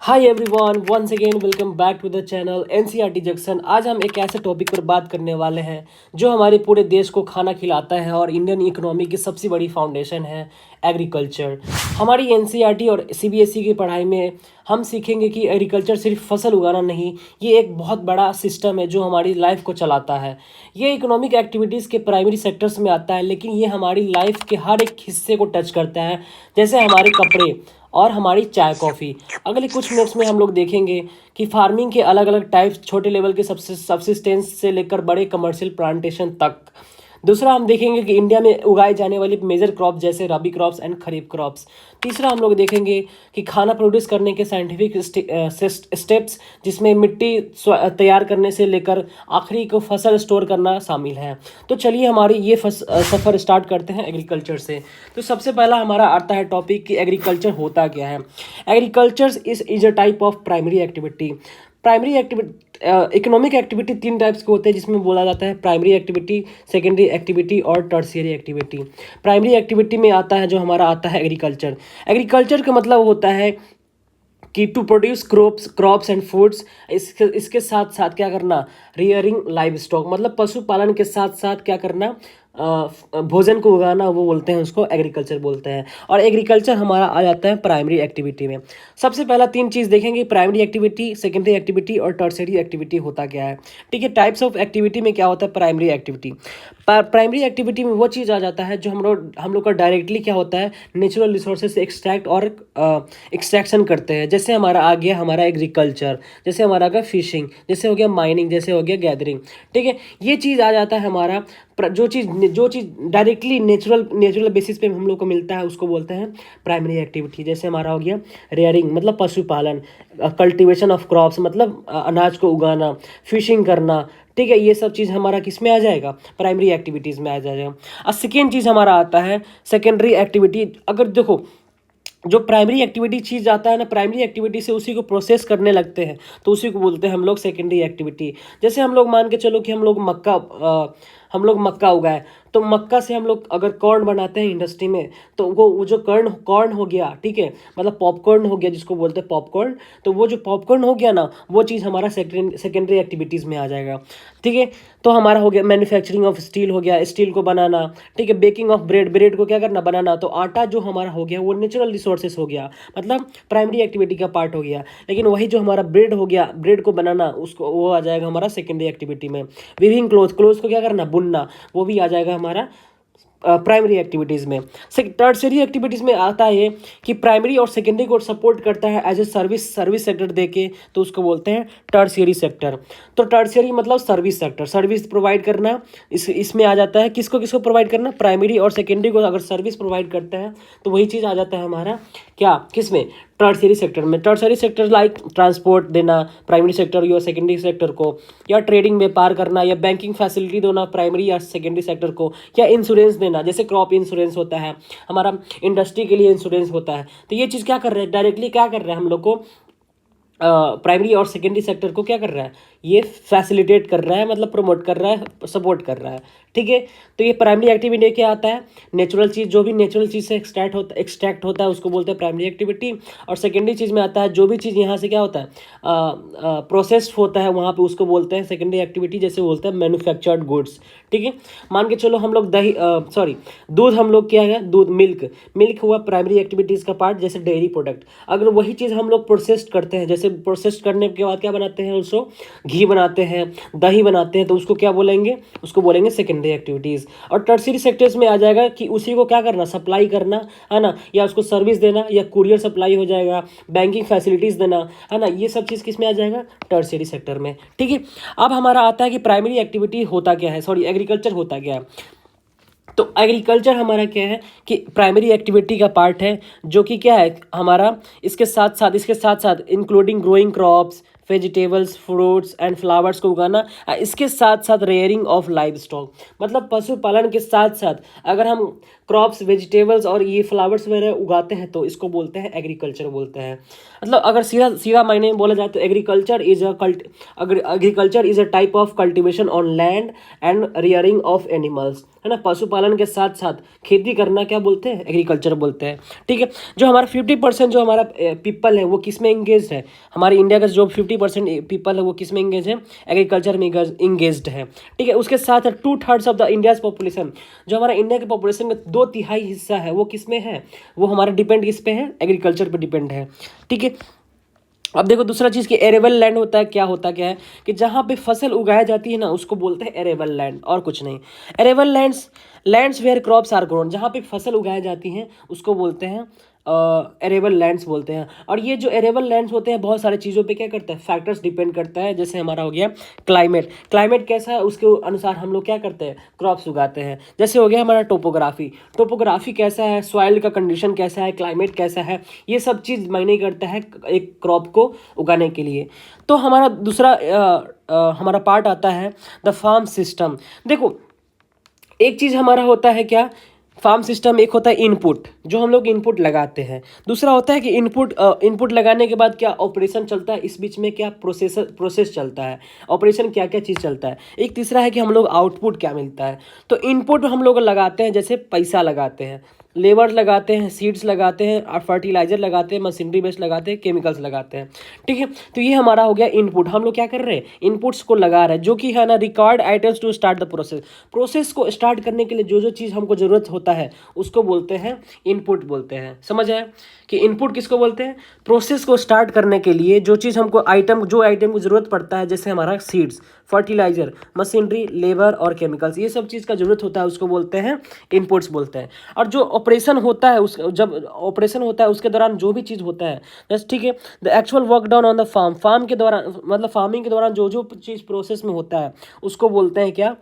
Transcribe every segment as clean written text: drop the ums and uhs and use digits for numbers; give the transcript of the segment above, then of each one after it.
Hi everyone, once again welcome back to the channel NCERT junction. आज हम एक ऐसे टॉपिक पर बात करने वाले हैं जो हमारे पूरे देश को खाना खिलाता है और इंडियन इकोनॉमी की सबसे बड़ी फाउंडेशन है एग्रीकल्चर। हमारी एनसीईआरटी और सीबीएसई की पढ़ाई में हम सीखेंगे कि एग्रीकल्चर सिर्फ फसल उगाना नहीं, ये एक बहुत बड़ा सिस्टम है जो हमारी लाइफ को चलाता है। ये इकोनॉमिक एक्टिविटीज़ के प्राइमरी सेक्टर्स में आता है, लेकिन ये हमारी लाइफ के हर एक हिस्से को टच करता है, जैसे हमारे कपड़े और हमारी चाय कॉफ़ी। अगले कुछ मिनट्स में हम लोग देखेंगे कि फार्मिंग के अलग अलग टाइप्स, छोटे लेवल के सब्सिस्टेंस से लेकर बड़े कमर्शियल प्लांटेशन तक। दूसरा हम देखेंगे कि इंडिया में उगाए जाने वाली मेजर क्रॉप जैसे रबी क्रॉप्स एंड खरीफ क्रॉप्स। तीसरा हम लोग देखेंगे कि खाना प्रोड्यूस करने के साइंटिफिक स्टेप्स, जिसमें मिट्टी तैयार करने से लेकर आखिरी को फसल स्टोर करना शामिल है। तो चलिए हमारी ये सफ़र स्टार्ट करते हैं एग्रीकल्चर से। तो सबसे पहला हमारा आता है टॉपिक कि एग्रीकल्चर होता क्या है। Agriculture is a type of primary activity. Primary activity economic activity तीन टाइप्स के होते हैं, जिसमें बोला जाता है प्राइमरी एक्टिविटी, सेकेंडरी एक्टिविटी और टर्शियरी एक्टिविटी। प्राइमरी एक्टिविटी में आता है जो हमारा आता है एग्रीकल्चर। एग्रीकल्चर का मतलब होता है कि to produce crops and foods. इसके साथ साथ क्या करना, रियरिंग लाइव स्टॉक, मतलब पशुपालन के साथ साथ क्या करना, भोजन को उगाना, वो बोलते हैं, उसको एग्रीकल्चर बोलते हैं। और एग्रीकल्चर हमारा आ जाता है प्राइमरी एक्टिविटी में। सबसे पहला तीन चीज़ देखेंगे, प्राइमरी एक्टिविटी, सेकेंडरी एक्टिविटी और टर्शियरी एक्टिविटी होता क्या है। ठीक है, टाइप्स ऑफ एक्टिविटी में क्या होता है प्राइमरी एक्टिविटी। प्राइमरी एक्टिविटी में वो चीज़ आ जाता है जो हम लोग का डायरेक्टली क्या होता है, नेचुरल रिसोर्सेज से एक्सट्रैक्ट और एक्सट्रैक्शन करते हैं। जैसे हमारा आ गया हमारा एग्रीकल्चर, जैसे हमारा आ गया फिशिंग, जैसे हो गया माइनिंग, जैसे हो गया गैदरिंग। ठीक है, ये चीज़ आ जाता है हमारा जो चीज़ डायरेक्टली नेचुरल बेसिस पे हम लोग को मिलता है, उसको बोलते हैं प्राइमरी एक्टिविटी। जैसे हमारा हो गया रेयरिंग, मतलब पशुपालन, कल्टीवेशन ऑफ क्रॉप्स, मतलब अनाज को उगाना, फिशिंग करना। ठीक है, ये सब चीज़ हमारा किस में आ जाएगा, प्राइमरी एक्टिविटीज़ में आ जाएगा। और सेकेंड चीज़ हमारा आता है सेकेंडरी एक्टिविटी। अगर देखो, जो प्राइमरी एक्टिविटी चीज़ आता है ना, प्राइमरी एक्टिविटी से उसी को प्रोसेस करने लगते हैं, तो उसी को बोलते हैं हम लोग सेकेंडरी एक्टिविटी। जैसे हम लोग मान के चलो कि हम लोग मक्का उगाए, तो मक्का से हम लोग अगर कॉर्न बनाते हैं इंडस्ट्री में, तो वो जो कॉर्न हो गया, ठीक है, मतलब पॉपकॉर्न हो गया, जिसको बोलते हैं पॉपकॉर्न। तो वो जो पॉपकॉर्न हो गया ना, वो चीज़ हमारा सेकेंडरी एक्टिविटीज़ में आ जाएगा। ठीक है, तो हमारा हो गया मैन्युफैक्चरिंग ऑफ स्टील, हो गया स्टील को बनाना। ठीक है, बेकिंग ऑफ ब्रेड को क्या करना, बनाना। तो आटा जो हमारा हो गया वो नेचुरल रिसोर्सेस हो गया, मतलब प्राइमरी एक्टिविटी का पार्ट हो गया। लेकिन वही जो हमारा ब्रेड हो गया, ब्रेड को बनाना, उसको वो आ जाएगा हमारा सेकेंडरी एक्टिविटी में। वीविंग क्लोथ को क्या करना, बुनना, वो भी आ जाएगा हमारा प्राइमरी एक्टिविटीज़ में। टर्शियरी एक्टिविटीज़ में आता है कि प्राइमरी और सेकेंडरी को सपोर्ट करता है एज ए सर्विस सेक्टर देके, तो उसको बोलते हैं टर्शियरी सेक्टर। तो टर्शियरी मतलब सर्विस सेक्टर, सर्विस प्रोवाइड करना, इसमें आ जाता है। किसको किसको प्रोवाइड करना, प्राइमरी और सेकेंडरी को अगर सर्विस प्रोवाइड करता है तो वही चीज़ आ जाता है हमारा क्या, किसमें, टर्शियरी सेक्टर में। टर्शियरी सेक्टर लाइक ट्रांसपोर्ट देना प्राइमरी सेक्टर या सेकेंडरी सेक्टर को, या ट्रेडिंग व्यापार करना, या बैंकिंग फैसिलिटी देना प्राइमरी या सेकेंडरी सेक्टर को, या इंश्योरेंस देना, जैसे क्रॉप इंश्योरेंस होता है हमारा, इंडस्ट्री के लिए इंश्योरेंस होता है। तो ये चीज़ क्या कर रहे हैं, डायरेक्टली क्या कर रहे हैं हम लोग को, प्राइमरी और सेकेंडरी सेक्टर को क्या कर रहा है, ये फैसिलिटेट कर रहा है, मतलब प्रमोट कर रहा है, सपोर्ट कर रहा है। ठीक है, तो ये प्राइमरी एक्टिविटी क्या आता है, नेचुरल चीज़, जो भी नेचुरल चीज़ से एक्सट्रैक्ट होता है उसको बोलते हैं प्राइमरी एक्टिविटी। और सेकेंडरी चीज़ में आता है जो भी चीज़ यहाँ से क्या होता है, प्रोसेस्ड होता है, वहाँ पे उसको बोलते हैं सेकेंडरी एक्टिविटी, जैसे बोलते हैं मैन्युफैक्चर्ड गुड्स। ठीक है, मान के चलो हम लोग दूध, हम लोग क्या है, दूध, मिल्क हुआ प्राइमरी एक्टिविटीज़ का पार्ट, जैसे डेयरी प्रोडक्ट। अगर वही चीज़ हम लोग प्रोसेस्ड करते हैं, जैसे प्रोसेस्ड करने के बाद क्या बनाते हैं, उसको घी बनाते हैं, दही बनाते हैं, तो उसको क्या बोलेंगे, उसको बोलेंगे सेकेंडरी एक्टिविटीज़। और टर्शियरी सेक्टर्स में आ जाएगा कि उसी को क्या करना, सप्लाई करना, है ना, या उसको सर्विस देना, या कुरियर सप्लाई हो जाएगा, बैंकिंग फैसिलिटीज़ देना, है ना, ये सब चीज़ किस में आ जाएगा, टर्शियरी सेक्टर में। ठीक है, अब हमारा आता है कि प्राइमरी एक्टिविटी होता क्या है, सॉरी एग्रीकल्चर होता क्या है। तो एग्रीकल्चर हमारा क्या है कि प्राइमरी एक्टिविटी का पार्ट है, जो कि क्या है हमारा, इसके साथ साथ including growing crops, vegetables, fruits and flowers को उगाना, इसके साथ साथ रेयरिंग ऑफ लाइव स्टॉक, मतलब पशुपालन के साथ साथ अगर हम क्रॉप्स, वेजिटेबल्स और ये फ्लावर्स वगैरह उगाते हैं तो इसको बोलते हैं एग्रीकल्चर बोलते हैं। मतलब अगर सीधा सीधा मायने में बोला जाए तो agriculture is a type of cultivation on land and rearing of animals, है ना। पशुपालन के साथ साथ खेती करना क्या बोलते हैं, एग्रीकल्चर बोलते हैं। ठीक है, जो हमारा 50% जो हमारा पीपल है वो किस में इंगेज है, हमारे इंडिया का जो 50% पीपल है वो किस में इंगेज है, एग्रीकल्चर में इंगेज्ड है। ठीक है, उसके साथ 2/3 ऑफ द इंडियाज पॉपुलेशन, जो हमारा इंडिया के पॉपुलेशन का 2/3 हिस्सा है वो किस में है, वो हमारा डिपेंड किस पे है, एग्रीकल्चर पे डिपेंड है। ठीक है, अब देखो दूसरा चीज़ कि एरेबल लैंड क्या है कि जहाँ पे फसल उगाई जाती है ना उसको बोलते हैं एरेबल लैंड, और कुछ नहीं। Arable lands where crops are grown, जहाँ पे फसल उगाई जाती हैं उसको बोलते हैं एरेबल लैंड्स बोलते हैं। और ये जो एरेबल लैंड्स होते हैं बहुत सारी चीज़ों पे क्या करता है, फैक्टर्स डिपेंड करता है। जैसे हमारा हो गया क्लाइमेट कैसा है उसके अनुसार हम लोग क्या करते हैं, क्रॉप्स उगाते हैं। जैसे हो गया हमारा टोपोग्राफी कैसा है, सॉइल का कंडीशन कैसा है, क्लाइमेट कैसा है, ये सब चीज़ मायने करता है एक क्रॉप को उगाने के लिए। तो हमारा दूसरा हमारा पार्ट आता है द फार्म सिस्टम। देखो एक चीज़ हमारा होता है क्या, फार्म सिस्टम, एक होता है इनपुट, जो हम लोग इनपुट लगाते हैं। दूसरा होता है कि इनपुट लगाने के बाद क्या ऑपरेशन चलता है, इस बीच में क्या प्रोसेस चलता है, ऑपरेशन क्या क्या चीज़ चलता है। एक तीसरा है कि हम लोग आउटपुट क्या मिलता है। तो इनपुट हम लोग लगाते हैं, जैसे पैसा लगाते हैं, लेबर लगाते हैं, सीड्स लगाते हैं, और फर्टिलाइजर लगाते हैं, मशीनरी बेस्ड लगाते हैं, केमिकल्स लगाते हैं। ठीक है, तो ये हमारा हो गया इनपुट। हम लोग क्या कर रहे हैं, इनपुट्स को लगा रहे हैं, जो कि है ना required items to start the process को स्टार्ट करने के लिए जो जो चीज़ हमको ज़रूरत होता है उसको बोलते हैं इनपुट बोलते हैं। समझ आए कि इनपुट किसको बोलते हैं, प्रोसेस को स्टार्ट करने के लिए जो चीज़ हमको आइटम की ज़रूरत पड़ता है, जैसे हमारा सीड्स, फर्टिलाइजर, मशीनरी, लेबर और केमिकल्स, ये सब चीज़ का जरूरत होता है उसको बोलते हैं इनपुट्स बोलते हैं। और जो ऑपरेशन होता है जब ऑपरेशन होता है उसके दौरान जो भी चीज़ होता है, जैसे ठीक है the actual work down on the farm के दौरान, मतलब फार्मिंग के दौरान जो जो चीज़ प्रोसेस में होता है उसको बोलते हैं क्या,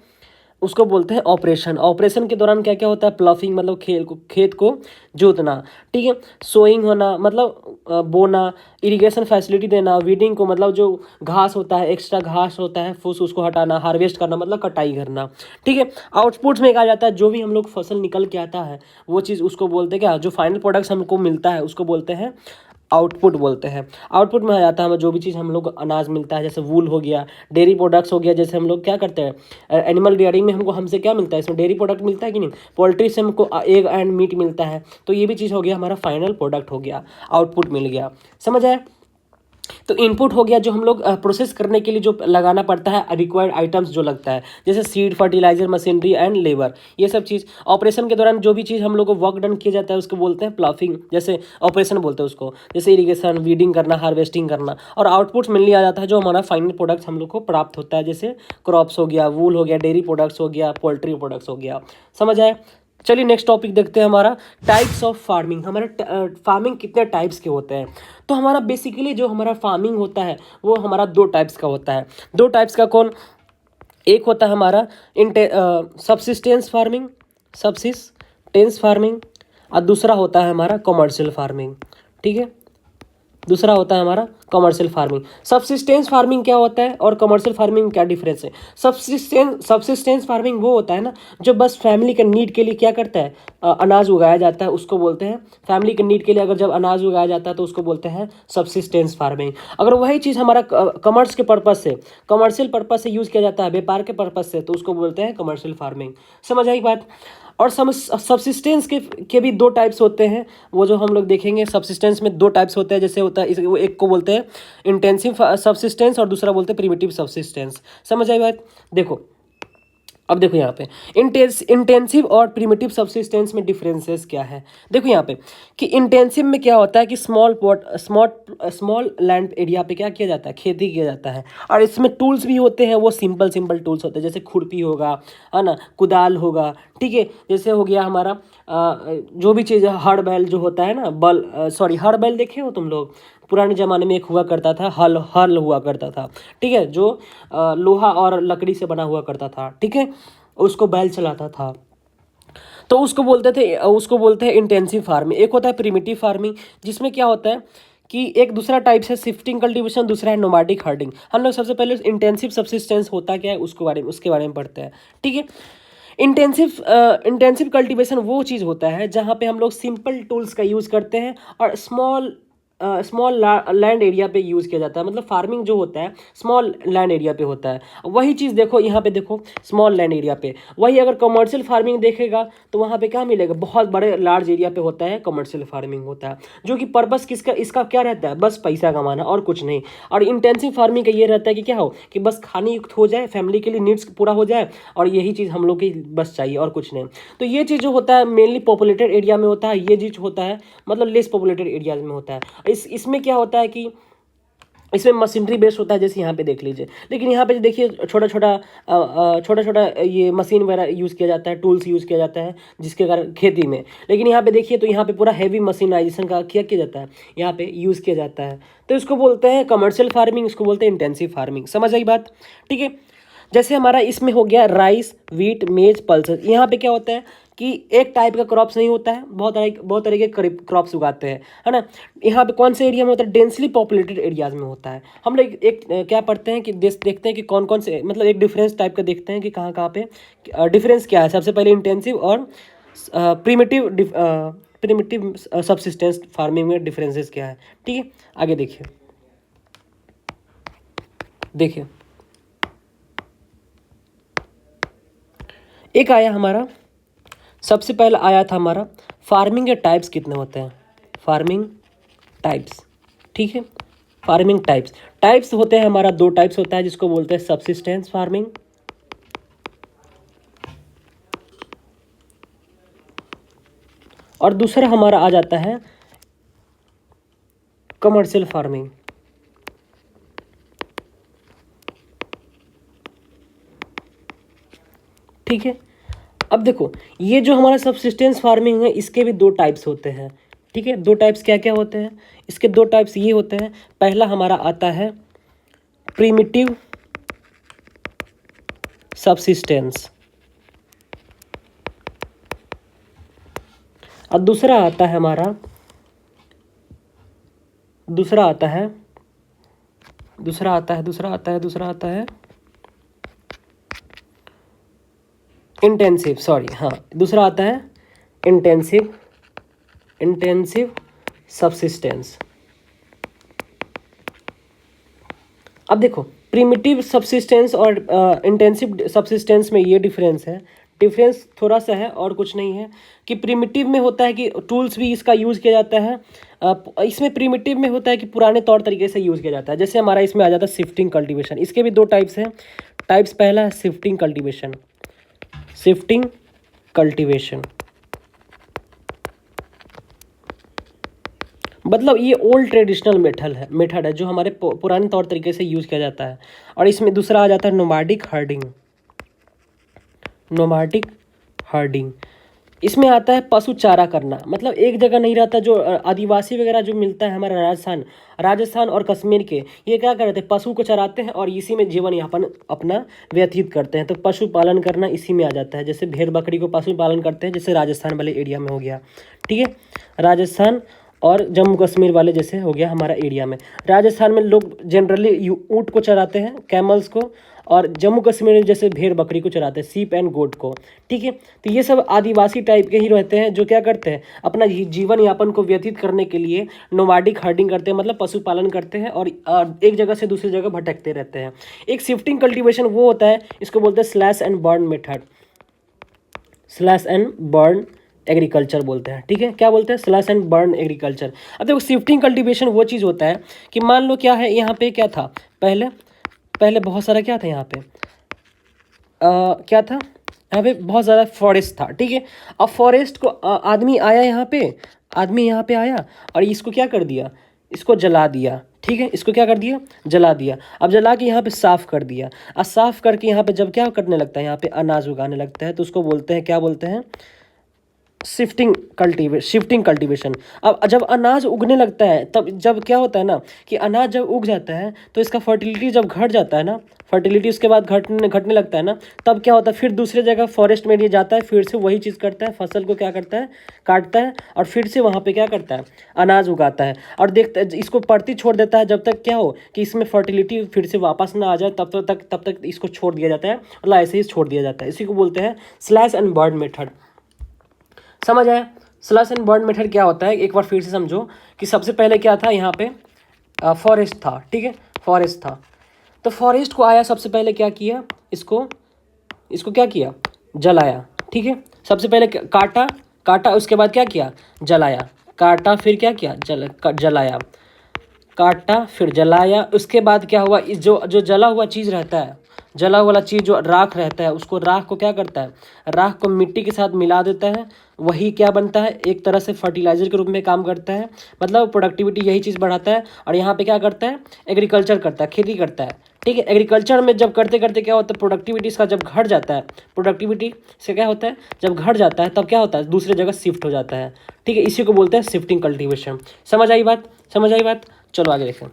उसको बोलते हैं ऑपरेशन के दौरान क्या क्या होता है, प्लफिंग मतलब खेत को जोतना, ठीक है, सोइंग होना मतलब बोना, इरिगेशन फैसिलिटी देना, वीडिंग को मतलब जो घास होता है, एक्स्ट्रा घास होता है फूस उसको हटाना, हार्वेस्ट करना मतलब कटाई करना। ठीक है, आउटपुट्स में कहा जाता है जो भी हम लोग फसल निकल के आता है वो चीज़ उसको बोलते हैं क्या, जो फाइनल प्रोडक्ट्स हमको मिलता है उसको बोलते हैं आउटपुट बोलते हैं। आउटपुट में आ जाता है हमें जो भी चीज़ हम लोग अनाज मिलता है, जैसे वूल हो गया, डेयरी प्रोडक्ट्स हो गया, जैसे हम लोग क्या करते हैं एनिमल रियरिंग में हमसे क्या मिलता है, इसमें डेयरी प्रोडक्ट मिलता है कि नहीं, पोल्ट्री से हमको एग एंड मीट मिलता है। तो ये भी चीज़ हो गया हमारा फाइनल प्रोडक्ट हो गया, आउटपुट मिल गया। समझ आए, तो इनपुट हो गया जो हम लोग प्रोसेस करने के लिए जो लगाना पड़ता है, रिक्वायर्ड आइटम्स जो लगता है, जैसे seed, fertiliser, machinery and labour, ये सब चीज़। ऑपरेशन के दौरान जो भी चीज़ हम लोग को वर्क डन किया जाता है उसको बोलते हैं प्लाफिंग, जैसे ऑपरेशन बोलते हैं उसको, जैसे इरिगेशन, वीडिंग करना, हार्वेस्टिंग करना। और आउटपुट्स मिलने आ जाता है जो हमारा फाइनल प्रोडक्ट्स हम लोग को प्राप्त होता है, जैसे क्रॉप्स हो गया, वूल हो गया, डेयरी प्रोडक्ट्स हो गया, पोल्ट्री प्रोडक्ट्स हो गया। समझ आए, चलिए नेक्स्ट टॉपिक देखते हैं हमारा टाइप्स ऑफ फार्मिंग। हमारे फार्मिंग कितने टाइप्स के होते हैं, तो हमारा बेसिकली जो हमारा फार्मिंग होता है वो हमारा 2 टाइप्स का होता है। 2 टाइप्स का कौन, एक होता है हमारा सब्सिस्टेंस फार्मिंग और दूसरा होता है हमारा कमर्शियल फार्मिंग। ठीक है, दूसरा होता है हमारा कमर्शियल फार्मिंग। सब्सिस्टेंस फार्मिंग क्या होता है और कमर्शियल फार्मिंग में क्या डिफरेंस है। सब्सिस्टेंस फार्मिंग वो होता है ना जो बस फैमिली के नीड के लिए क्या करता है, अनाज उगाया जाता है, उसको बोलते हैं फैमिली के नीड के लिए अगर जब अनाज उगाया जाता है तो उसको बोलते हैं सब्सिस्टेंस फार्मिंग। अगर वही चीज़ हमारा कमर्शियल पर्पस से यूज़ किया जाता है, व्यापार के पर्पस से, तो उसको बोलते हैं कमर्शियल फार्मिंग। समझ आई बात। और सब्सिस्टेंस के भी 2 टाइप्स होते हैं, वो जो हम लोग देखेंगे। सब्सिस्टेंस में 2 टाइप्स होते हैं, जैसे होता है एक को बोलते हैं इंटेंसिव सब्सिस्टेंस और दूसरा बोलते हैं प्रिमिटिव सब्सिस्टेंस। समझ आई बात। देखो अब देखो यहाँ पे इंटेंसिव और प्रिमिटिव सब्सिस्टेंस में डिफरेंसेस क्या है। देखो यहाँ पे कि इंटेंसिव में क्या होता है कि स्मॉल लैंड एरिया पे क्या किया जाता है, खेती किया जाता है। और इसमें टूल्स भी होते हैं, वो सिंपल टूल्स होते हैं, जैसे खुरपी होगा, है ना, कुदाल होगा। ठीक है, जैसे हो गया हमारा जो भी चीज़ हड़ बैल जो होता है ना, हड़ बैल देखे हो तुम लोग, पुराने ज़माने में एक हुआ करता था, हल हुआ करता था। ठीक है, जो लोहा और लकड़ी से बना हुआ करता था। ठीक है, उसको बैल चलाता था, तो उसको बोलते हैं इंटेंसिव फार्मिंग। एक होता है प्रिमिटिव फार्मिंग, जिसमें क्या होता है कि एक दूसरा टाइप्स है शिफ्टिंग कल्टीवेशन, दूसरा है नोमैडिक हर्डिंग। हम लोग सबसे पहले इंटेंसिव सबसिस्टेंस होता क्या है उसके बारे में पढ़ते हैं, ठीक है। इंटेंसिव कल्टीवेशन वो चीज़ होता है जहाँ पे हम लोग सिंपल टूल्स का यूज़ करते हैं और स्मॉल लैंड एरिया पे यूज़ किया जाता है। मतलब फार्मिंग जो होता है स्मॉल लैंड एरिया पे होता है। वही चीज़ देखो यहाँ पे, देखो स्मॉल लैंड एरिया पे। वही अगर कमर्शियल फार्मिंग देखेगा तो वहाँ पे क्या मिलेगा, बहुत बड़े लार्ज एरिया पे होता है कमर्शियल फार्मिंग होता है, जो कि पर्पस किसका इसका क्या रहता है, बस पैसा कमाना और कुछ नहीं। और इंटेंसिव फार्मिंग का ये रहता है कि क्या हो कि बस खाने युक्त हो जाए, फैमिली के लिए नीड्स पूरा हो जाए, और यही चीज़ हम लोग की बस चाहिए और कुछ नहीं। तो ये चीज़ जो होता है मेनली पॉपुलेटेड एरिया में होता है, ये चीज़ होता है मतलब लेस पॉपुलेटेड एरियाज में होता है। इसमें क्या होता है कि इसमें मशीनरी बेस्ड होता है, जैसे यहाँ पे देख लीजिए। लेकिन यहाँ पे देखिए छोटा छोटा ये मशीन वगैरह यूज़ किया जाता है, टूल्स यूज़ किया जाता है जिसके कारण खेती में। लेकिन यहाँ पे देखिए तो यहाँ पे पूरा हैवी मशीनाइजेशन का क्या किया जाता है, यहाँ पे यूज़ किया जाता है। तो इसको बोलते हैं कमर्शियल फार्मिंग, इसको बोलते हैं इंटेंसिव फार्मिंग। समझ आई बात, ठीक है। जैसे हमारा इसमें हो गया राइस, व्हीट, मेज, पल्सेस। यहाँ पे क्या होता है कि एक टाइप का क्रॉप्स नहीं होता है, बहुत तरह के क्रॉप्स उगाते हैं, है ना। यहाँ पे कौन से एरिया में होता है, डेंसली पॉपुलेटेड एरियाज में होता है। हम लोग एक क्या पढ़ते हैं कि देखते हैं कि कौन कौन से, मतलब एक डिफरेंस टाइप का देखते हैं कि कहाँ कहाँ पे डिफरेंस क्या है। सबसे पहले इंटेंसिव और प्रिमिटिव सबसिस्टेंस फार्मिंग में डिफरेंसेस क्या है, ठीक है। आगे देखिए, देखिए एक आया हमारा, सबसे पहले आया था हमारा फार्मिंग के टाइप्स कितने होते हैं, फार्मिंग टाइप्स, ठीक है। फार्मिंग टाइप्स होते हैं हमारा, दो टाइप्स होता है जिसको बोलते हैं सबसिस्टेंस फार्मिंग और दूसरा हमारा आ जाता है कमर्शियल फार्मिंग, ठीक है। अब देखो ये जो हमारा सबसिस्टेंस फार्मिंग है इसके भी दो टाइप्स होते हैं, ठीक है। दो टाइप्स क्या क्या होते हैं, इसके दो टाइप्स ये होते हैं। पहला हमारा आता है प्रिमिटिव सबसिस्टेंस और दूसरा आता है हमारा, दूसरा आता है इंटेंसिव, सॉरी हाँ, दूसरा आता है इंटेंसिव सबसिस्टेंस। अब देखो प्रिमिटिव सबसिस्टेंस और इंटेंसिव सबसिस्टेंस में ये डिफरेंस है, डिफरेंस थोड़ा सा है और कुछ नहीं है। कि प्रिमिटिव में होता है कि टूल्स भी इसका यूज़ किया जाता है, इसमें प्रिमिटिव में होता है कि पुराने तौर तरीके से यूज़ किया जाता है। जैसे हमारा इसमें आ जाता है शिफ्टिंग कल्टीवेशन, इसके भी दो टाइप्स हैं। टाइप्स पहला है शिफ्टिंग कल्टीवेशन, मतलब ये ओल्ड ट्रेडिशनल मेथड है जो हमारे पुराने तौर तरीके से यूज़ किया जाता है। और इसमें दूसरा आ जाता है नोमैडिक हर्डिंग। इसमें आता है पशु चारा करना, मतलब एक जगह नहीं रहता। जो आदिवासी वगैरह जो मिलता है हमारा राजस्थान और कश्मीर के, ये क्या करते हैं, पशु को चराते हैं और इसी में जीवन यापन अपना व्यतीत करते हैं। तो पशु पालन करना इसी में आ जाता है। जैसे भेड़ बकरी को पशु पालन करते हैं, जैसे राजस्थान वाले एरिया में हो गया, ठीक है। राजस्थान और जम्मू कश्मीर वाले जैसे हो गया हमारा एरिया में। राजस्थान में लोग जनरली ऊँट को चराते हैं, कैमल्स को, और जम्मू कश्मीर में जैसे भेड़ बकरी को चराते हैं, सीप एंड गोट को, ठीक है। तो ये सब आदिवासी टाइप के ही रहते हैं जो क्या करते हैं, अपना जीवन यापन को व्यतीत करने के लिए नोमैडिक हर्डिंग करते हैं, मतलब पशुपालन करते हैं और एक जगह से दूसरी जगह भटकते रहते हैं। एक शिफ्टिंग कल्टीवेशन वो होता है, इसको बोलते हैं slash and burn method, slash and burn agriculture बोलते हैं, ठीक है। क्या बोलते हैं, स्लैश एंड बर्न एग्रीकल्चर। अब देखो शिफ्टिंग कल्टीवेशन वो चीज़ होता है कि मान लो क्या है, यहाँ पे क्या था, पहले बहुत सारा क्या था यहाँ पे, क्या था यहाँ पे, बहुत ज़्यादा फॉरेस्ट था, ठीक है। अब फॉरेस्ट को आदमी यहाँ पे आया और इसको क्या कर दिया, इसको जला दिया, ठीक है। इसको क्या कर दिया, जला दिया। अब जला के यहाँ पे साफ़ कर दिया, और साफ़ करके यहाँ पे जब क्या करने लगता है, यहाँ पे अनाज उगाने लगता है, तो उसको बोलते हैं, क्या बोलते हैं, शिफ्टिंग कल्टीवेशन। अब जब अनाज उगने लगता है तब जब क्या होता है ना कि अनाज जब उग जाता है तो इसका फर्टिलिटी जब घट जाता है ना, फर्टिलिटी उसके बाद घटने लगता है ना, तब क्या होता है फिर दूसरे जगह फॉरेस्ट में ये जाता है, फिर से वही चीज़ करता है, फसल को क्या करता है, काटता है और फिर से वहाँ पे क्या करता है, अनाज उगाता है और देखता है, इसको पड़ती छोड़ देता है जब तक क्या हो कि इसमें फर्टिलिटी फिर से वापस ना आ जाए, तब तक इसको छोड़ दिया जाता है, मतलब ऐसे ही छोड़ दिया जाता है। इसी को बोलते हैं स्लैश एंड बर्न मेथड। समझ आया? स्लैश एंड बर्न मेथड क्या होता है, एक बार फिर से समझो कि सबसे पहले क्या था, यहाँ पे फॉरेस्ट था, ठीक है, फॉरेस्ट था, तो फॉरेस्ट को आया, सबसे पहले क्या किया, इसको क्या किया, जलाया, ठीक है, सबसे पहले काटा, उसके बाद क्या किया, जलाया, काटा, फिर क्या किया, जलाया, काटा, फिर जलाया, उसके बाद क्या हुआ, इस जो जो जला हुआ चीज़ रहता है, जला वाला चीज़ जो राख रहता है, उसको राख को क्या करता है, राख को मिट्टी के साथ मिला देता है, वही क्या बनता है, एक तरह से फर्टिलाइजर के रूप में काम करता है, मतलब प्रोडक्टिविटी यही चीज़ बढ़ाता है। और यहाँ पे क्या करता है, एग्रीकल्चर करता है, खेती करता है, ठीक है। एग्रीकल्चर में जब करते करते क्या होता है, प्रोडक्टिविटी इसका जब घट जाता है, प्रोडक्टिविटी से क्या होता है, जब घट जाता है तब क्या होता है, दूसरे जगह शिफ्ट हो जाता है, ठीक है। इसी को बोलते हैं शिफ्टिंग कल्टीवेशन। समझ आई बात, समझ आई बात? चलो आगे देखें,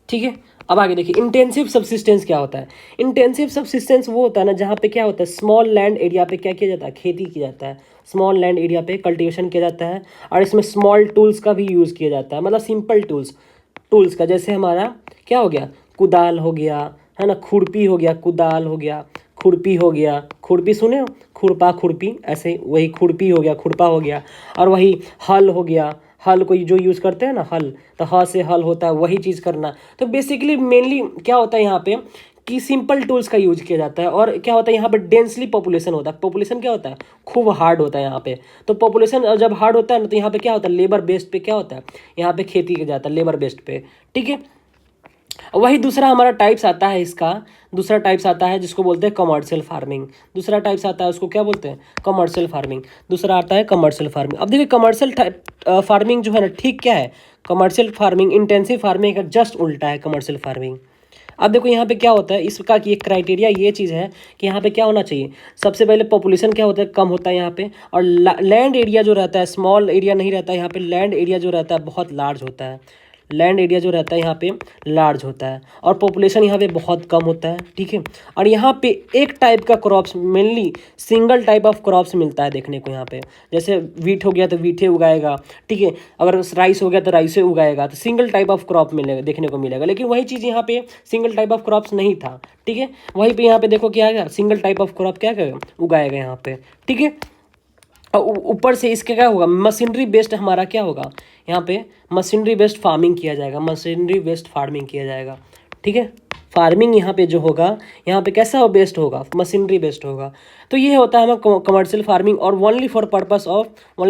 ठीक है। अब आगे देखिए इंटेंसिव सब्सिस्टेंस क्या होता है। इंटेंसिव सब्सिस्टेंस वो होता है ना जहाँ पे क्या होता है, स्मॉल लैंड एरिया पे क्या किया जाता है, खेती की जाता है, स्मॉल लैंड एरिया पे कल्टीवेशन किया जाता है और इसमें स्मॉल टूल्स का भी यूज़ किया जाता है, मतलब सिंपल टूल्स का, जैसे हमारा क्या हो गया, कुदाल हो गया, है ना, खुरपी हो गया, कुदाल हो गया, खुरपी हो गया, खुरपी सुने हो, खुरपी, ऐसे वही खुरपी हो गया, खुरपा हो गया, और वही हल हो गया, हल को जो यूज़ करते हैं ना, हल, तो ह से हल होता है, वही चीज़ करना। तो बेसिकली मेनली क्या होता है यहाँ पे कि सिंपल टूल्स का यूज किया जाता है। और क्या होता है यहाँ पे, डेंसली पॉपुलेशन होता है, पॉपुलेशन क्या होता है, खूब हार्ड होता है यहाँ पे। तो पॉपुलेशन जब हार्ड होता है ना, तो यहाँ पे क्या होता है, लेबर बेस्ड पे क्या होता है, यहाँ पे खेती किया जाता है लेबर बेस्ड पे, ठीक है। वही दूसरा हमारा टाइप्स आता है इसका, दूसरा टाइप्स आता है जिसको बोलते हैं कमर्शियल फार्मिंग। दूसरा टाइप्स आता है उसको क्या बोलते हैं, कमर्शियल फार्मिंग। दूसरा आता है कमर्शियल फार्मिंग। अब देखिए कमर्शियल फार्मिंग जो है ना, ठीक क्या है, कमर्शियल फार्मिंग इंटेंसिव फार्मिंग का जस्ट उल्टा है कमर्शियल फार्मिंग। अब देखो यहाँ पे क्या होता है, इसका कि एक क्राइटेरिया ये चीज़ है कि यहाँ पे क्या होना चाहिए, सबसे पहले पॉपुलेशन क्या होता है, कम होता है यहाँ पे, और लैंड एरिया जो रहता है, स्मॉल एरिया नहीं रहता है यहाँ पे, लैंड एरिया जो रहता है बहुत लार्ज होता है, लैंड एरिया जो रहता है यहाँ पे लार्ज होता है, और पॉपुलेशन यहाँ पे बहुत कम होता है, ठीक है। और यहाँ पे एक टाइप का crops, mainly single type of crops मिलता है देखने को यहाँ पे, जैसे वीट हो गया तो वीटे उगाएगा, ठीक है, अगर राइस हो गया तो राइसे उगाएगा, तो सिंगल टाइप ऑफ क्रॉप मिलेगा, देखने को मिलेगा। लेकिन वही चीज़ यहाँ पे सिंगल टाइप ऑफ क्रॉप्स नहीं था, ठीक है। वहीं पे यहाँ पे देखो क्या है, सिंगल टाइप ऑफ क्रॉप क्या करेगा, उगाएगा यहाँ पे, ठीक है। और ऊपर से इसके क्या होगा, मशीनरी बेस्ड हमारा क्या होगा, यहाँ पे मशीनरी बेस्ड फार्मिंग किया जाएगा, मशीनरी बेस्ड फार्मिंग किया जाएगा, ठीक है। फार्मिंग यहाँ पे जो होगा, यहाँ पे कैसा बेस्ड होगा, मशीनरी बेस्ड होगा। तो ये होता है हमारा कमर्शियल फार्मिंग, और only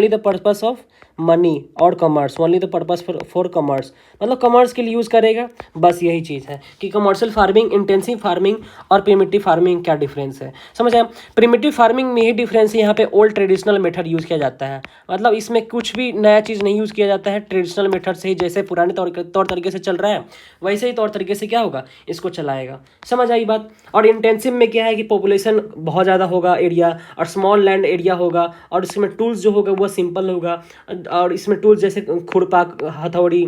the purpose of money और commerce, only the purpose for commerce, मतलब कमर्स के लिए यूज़ करेगा, बस यही चीज़ है कि कमर्शियल फार्मिंग, इंटेंसिव फार्मिंग और प्रिमिटिव फार्मिंग क्या डिफरेंस है, समझ आए। प्रिमिटिव फार्मिंग में ही डिफरेंस है, यहाँ पे ओल्ड ट्रेडिशनल मेथड यूज़ किया जाता है, मतलब इसमें कुछ भी नया चीज़ नहीं यूज़ किया जाता है, ट्रेडिशनल मेथड से ही, जैसे पुराने तौर तरीके से चल रहा है वैसे ही तौर तरीके से क्या होगा, इसको चलाएगा। समझ आई बात। और इंटेंसिव में क्या है कि पॉपुलेशन बहुत ज़्यादा होगा एरिया, और स्मॉल लैंड एरिया होगा, और इसमें टूल्स जो होगा वो सिंपल होगा, और इसमें टूल्स जैसे खुरपा, हथौड़ी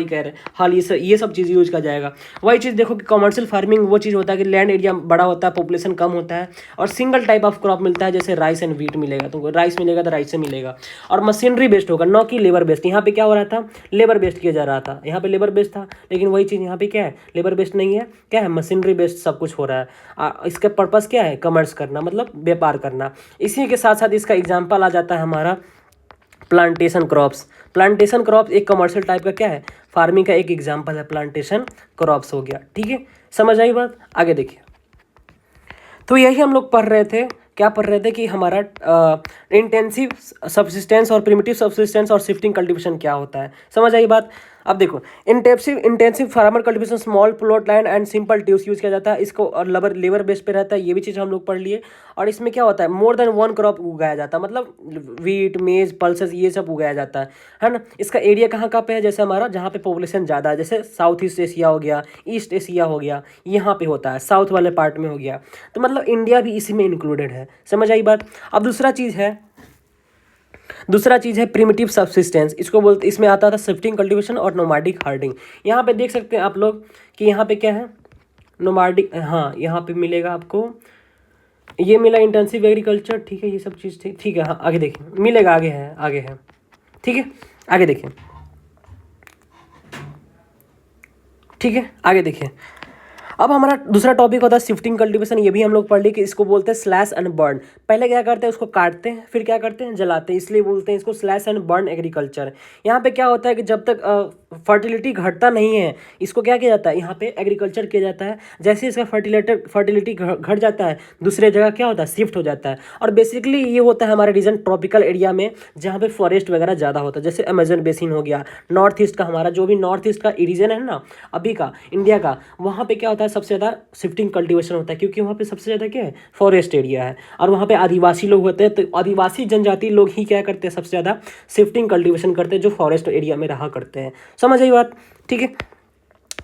कह रहे हैं, हाल, ये सब चीज़ यूज किया जाएगा। वही चीज़ देखो कि कमर्शियल फार्मिंग वो चीज़ होता है कि लैंड एरिया बड़ा होता है, पॉपुलेशन कम होता है, और सिंगल टाइप ऑफ क्रॉप मिलता है, जैसे राइस एंड वीट मिलेगा, तो राइस मिलेगा तो राइस से मिलेगा, और मशीनरी बेस्ड होगा, न कि लेबर बेस्ड। यहाँ पे क्या हो रहा था, लेबर बेस्ड किया जा रहा था, यहाँ पे लेबर बेस्ड था, लेकिन वही चीज़ यहाँ पे क्या है, लेबर बेस्ड नहीं है, क्या है, मशीनरी बेस्ड सब कुछ हो रहा है। इसका पर्पस क्या है, कमर्स करना, मतलब व्यापार करना। इसी के साथ साथ इसका एग्जाम्पल आ जाता है हमारा प्लांटेशन क्रॉप्स। प्लांटेशन क्रॉप्स एक कमर्शियल टाइप का क्या है, फार्मिंग का एक एग्जाम्पल है, प्लांटेशन क्रॉप्स हो गया, ठीक है। समझ आई बात। आगे देखिए, तो यही हम लोग पढ़ रहे थे, क्या पढ़ रहे थे कि हमारा इंटेंसिव सब्सिस्टेंस और प्रिमिटिव सब्सिस्टेंस और शिफ्टिंग कल्टीवेशन क्या होता है। समझ आई बात। अब देखो, intensive farmer cultivation, small plot land and simple tubes use किया जाता है इसको, और लेबर बेस पे रहता है, ये भी चीज़ हम लोग पढ़ लिए। और इसमें क्या होता है, मोर देन वन क्रॉप उगाया जाता है, मतलब वीट, मेज, पल्सेस, ये सब उगाया जाता है ना। इसका एरिया कहाँ कहाँ पे है, जैसे हमारा जहाँ पे पॉपुलेशन ज़्यादा है, जैसे साउथ ईस्ट एशिया हो गया, ईस्ट एशिया हो गया, यहाँ पे होता है, साउथ वाले पार्ट में हो गया। तो मतलब इंडिया भी इसी में इंक्लूडेड है, समझ आई बात। अब दूसरा चीज़ है प्रिमिटिव सबसिस्टेंस, इसको बोलते, इसमें आता था शिफ्टिंग कल्टीवेशन और नोमैडिक हार्डिंग। यहाँ पे देख सकते हैं आप लोग कि यहाँ पे क्या है, नोमैडिक, हाँ यहाँ पे मिलेगा आपको, ये मिला इंटेंसिव एग्रीकल्चर, ठीक है, ये सब चीज़ ठीक है। हाँ आगे देखें, मिलेगा, आगे है, ठीक है, आगे देखें, ठीक है, आगे देखें। अब हमारा दूसरा टॉपिक होता है शिफ्टिंग कल्टीवेशन, ये भी हम लोग पढ़ ली कि इसको बोलते हैं स्लैश एंड बर्न। पहले क्या करते हैं, उसको काटते हैं, फिर क्या करते हैं, जलाते हैं, इसलिए बोलते हैं इसको स्लैश एंड बर्न एग्रीकल्चर। यहाँ पे क्या होता है कि जब तक फर्टिलिटी घटता नहीं है, इसको क्या किया जाता है, यहाँ पे एग्रीकल्चर किया जाता है। जैसे इसका फर्टिलिटी घट जाता है, दूसरे जगह क्या होता है, शिफ्ट हो जाता है। और बेसिकली ये होता है हमारे रीजन ट्रॉपिकल एरिया में, जहाँ पे फॉरेस्ट वगैरह ज़्यादा होता है, जैसे अमेजन बेसिन हो गया, नॉर्थ ईस्ट का, हमारा जो भी नॉर्थ ईस्ट का रीजन है ना अभी का इंडिया का, वहाँ पे क्या होता है, सबसे ज़्यादा शिफ्टिंग कल्टीवेशन होता है, क्योंकि वहाँ पे सबसे ज़्यादा क्या है, फॉरेस्ट एरिया है, और वहाँ पे आदिवासी लोग होते हैं। तो आदिवासी जनजाति लोग ही क्या करते हैं, सबसे ज़्यादा शिफ्टिंग कल्टीवेशन करते हैं, जो फॉरेस्ट एरिया में रहा करते हैं। समझ आई बात, ठीक है।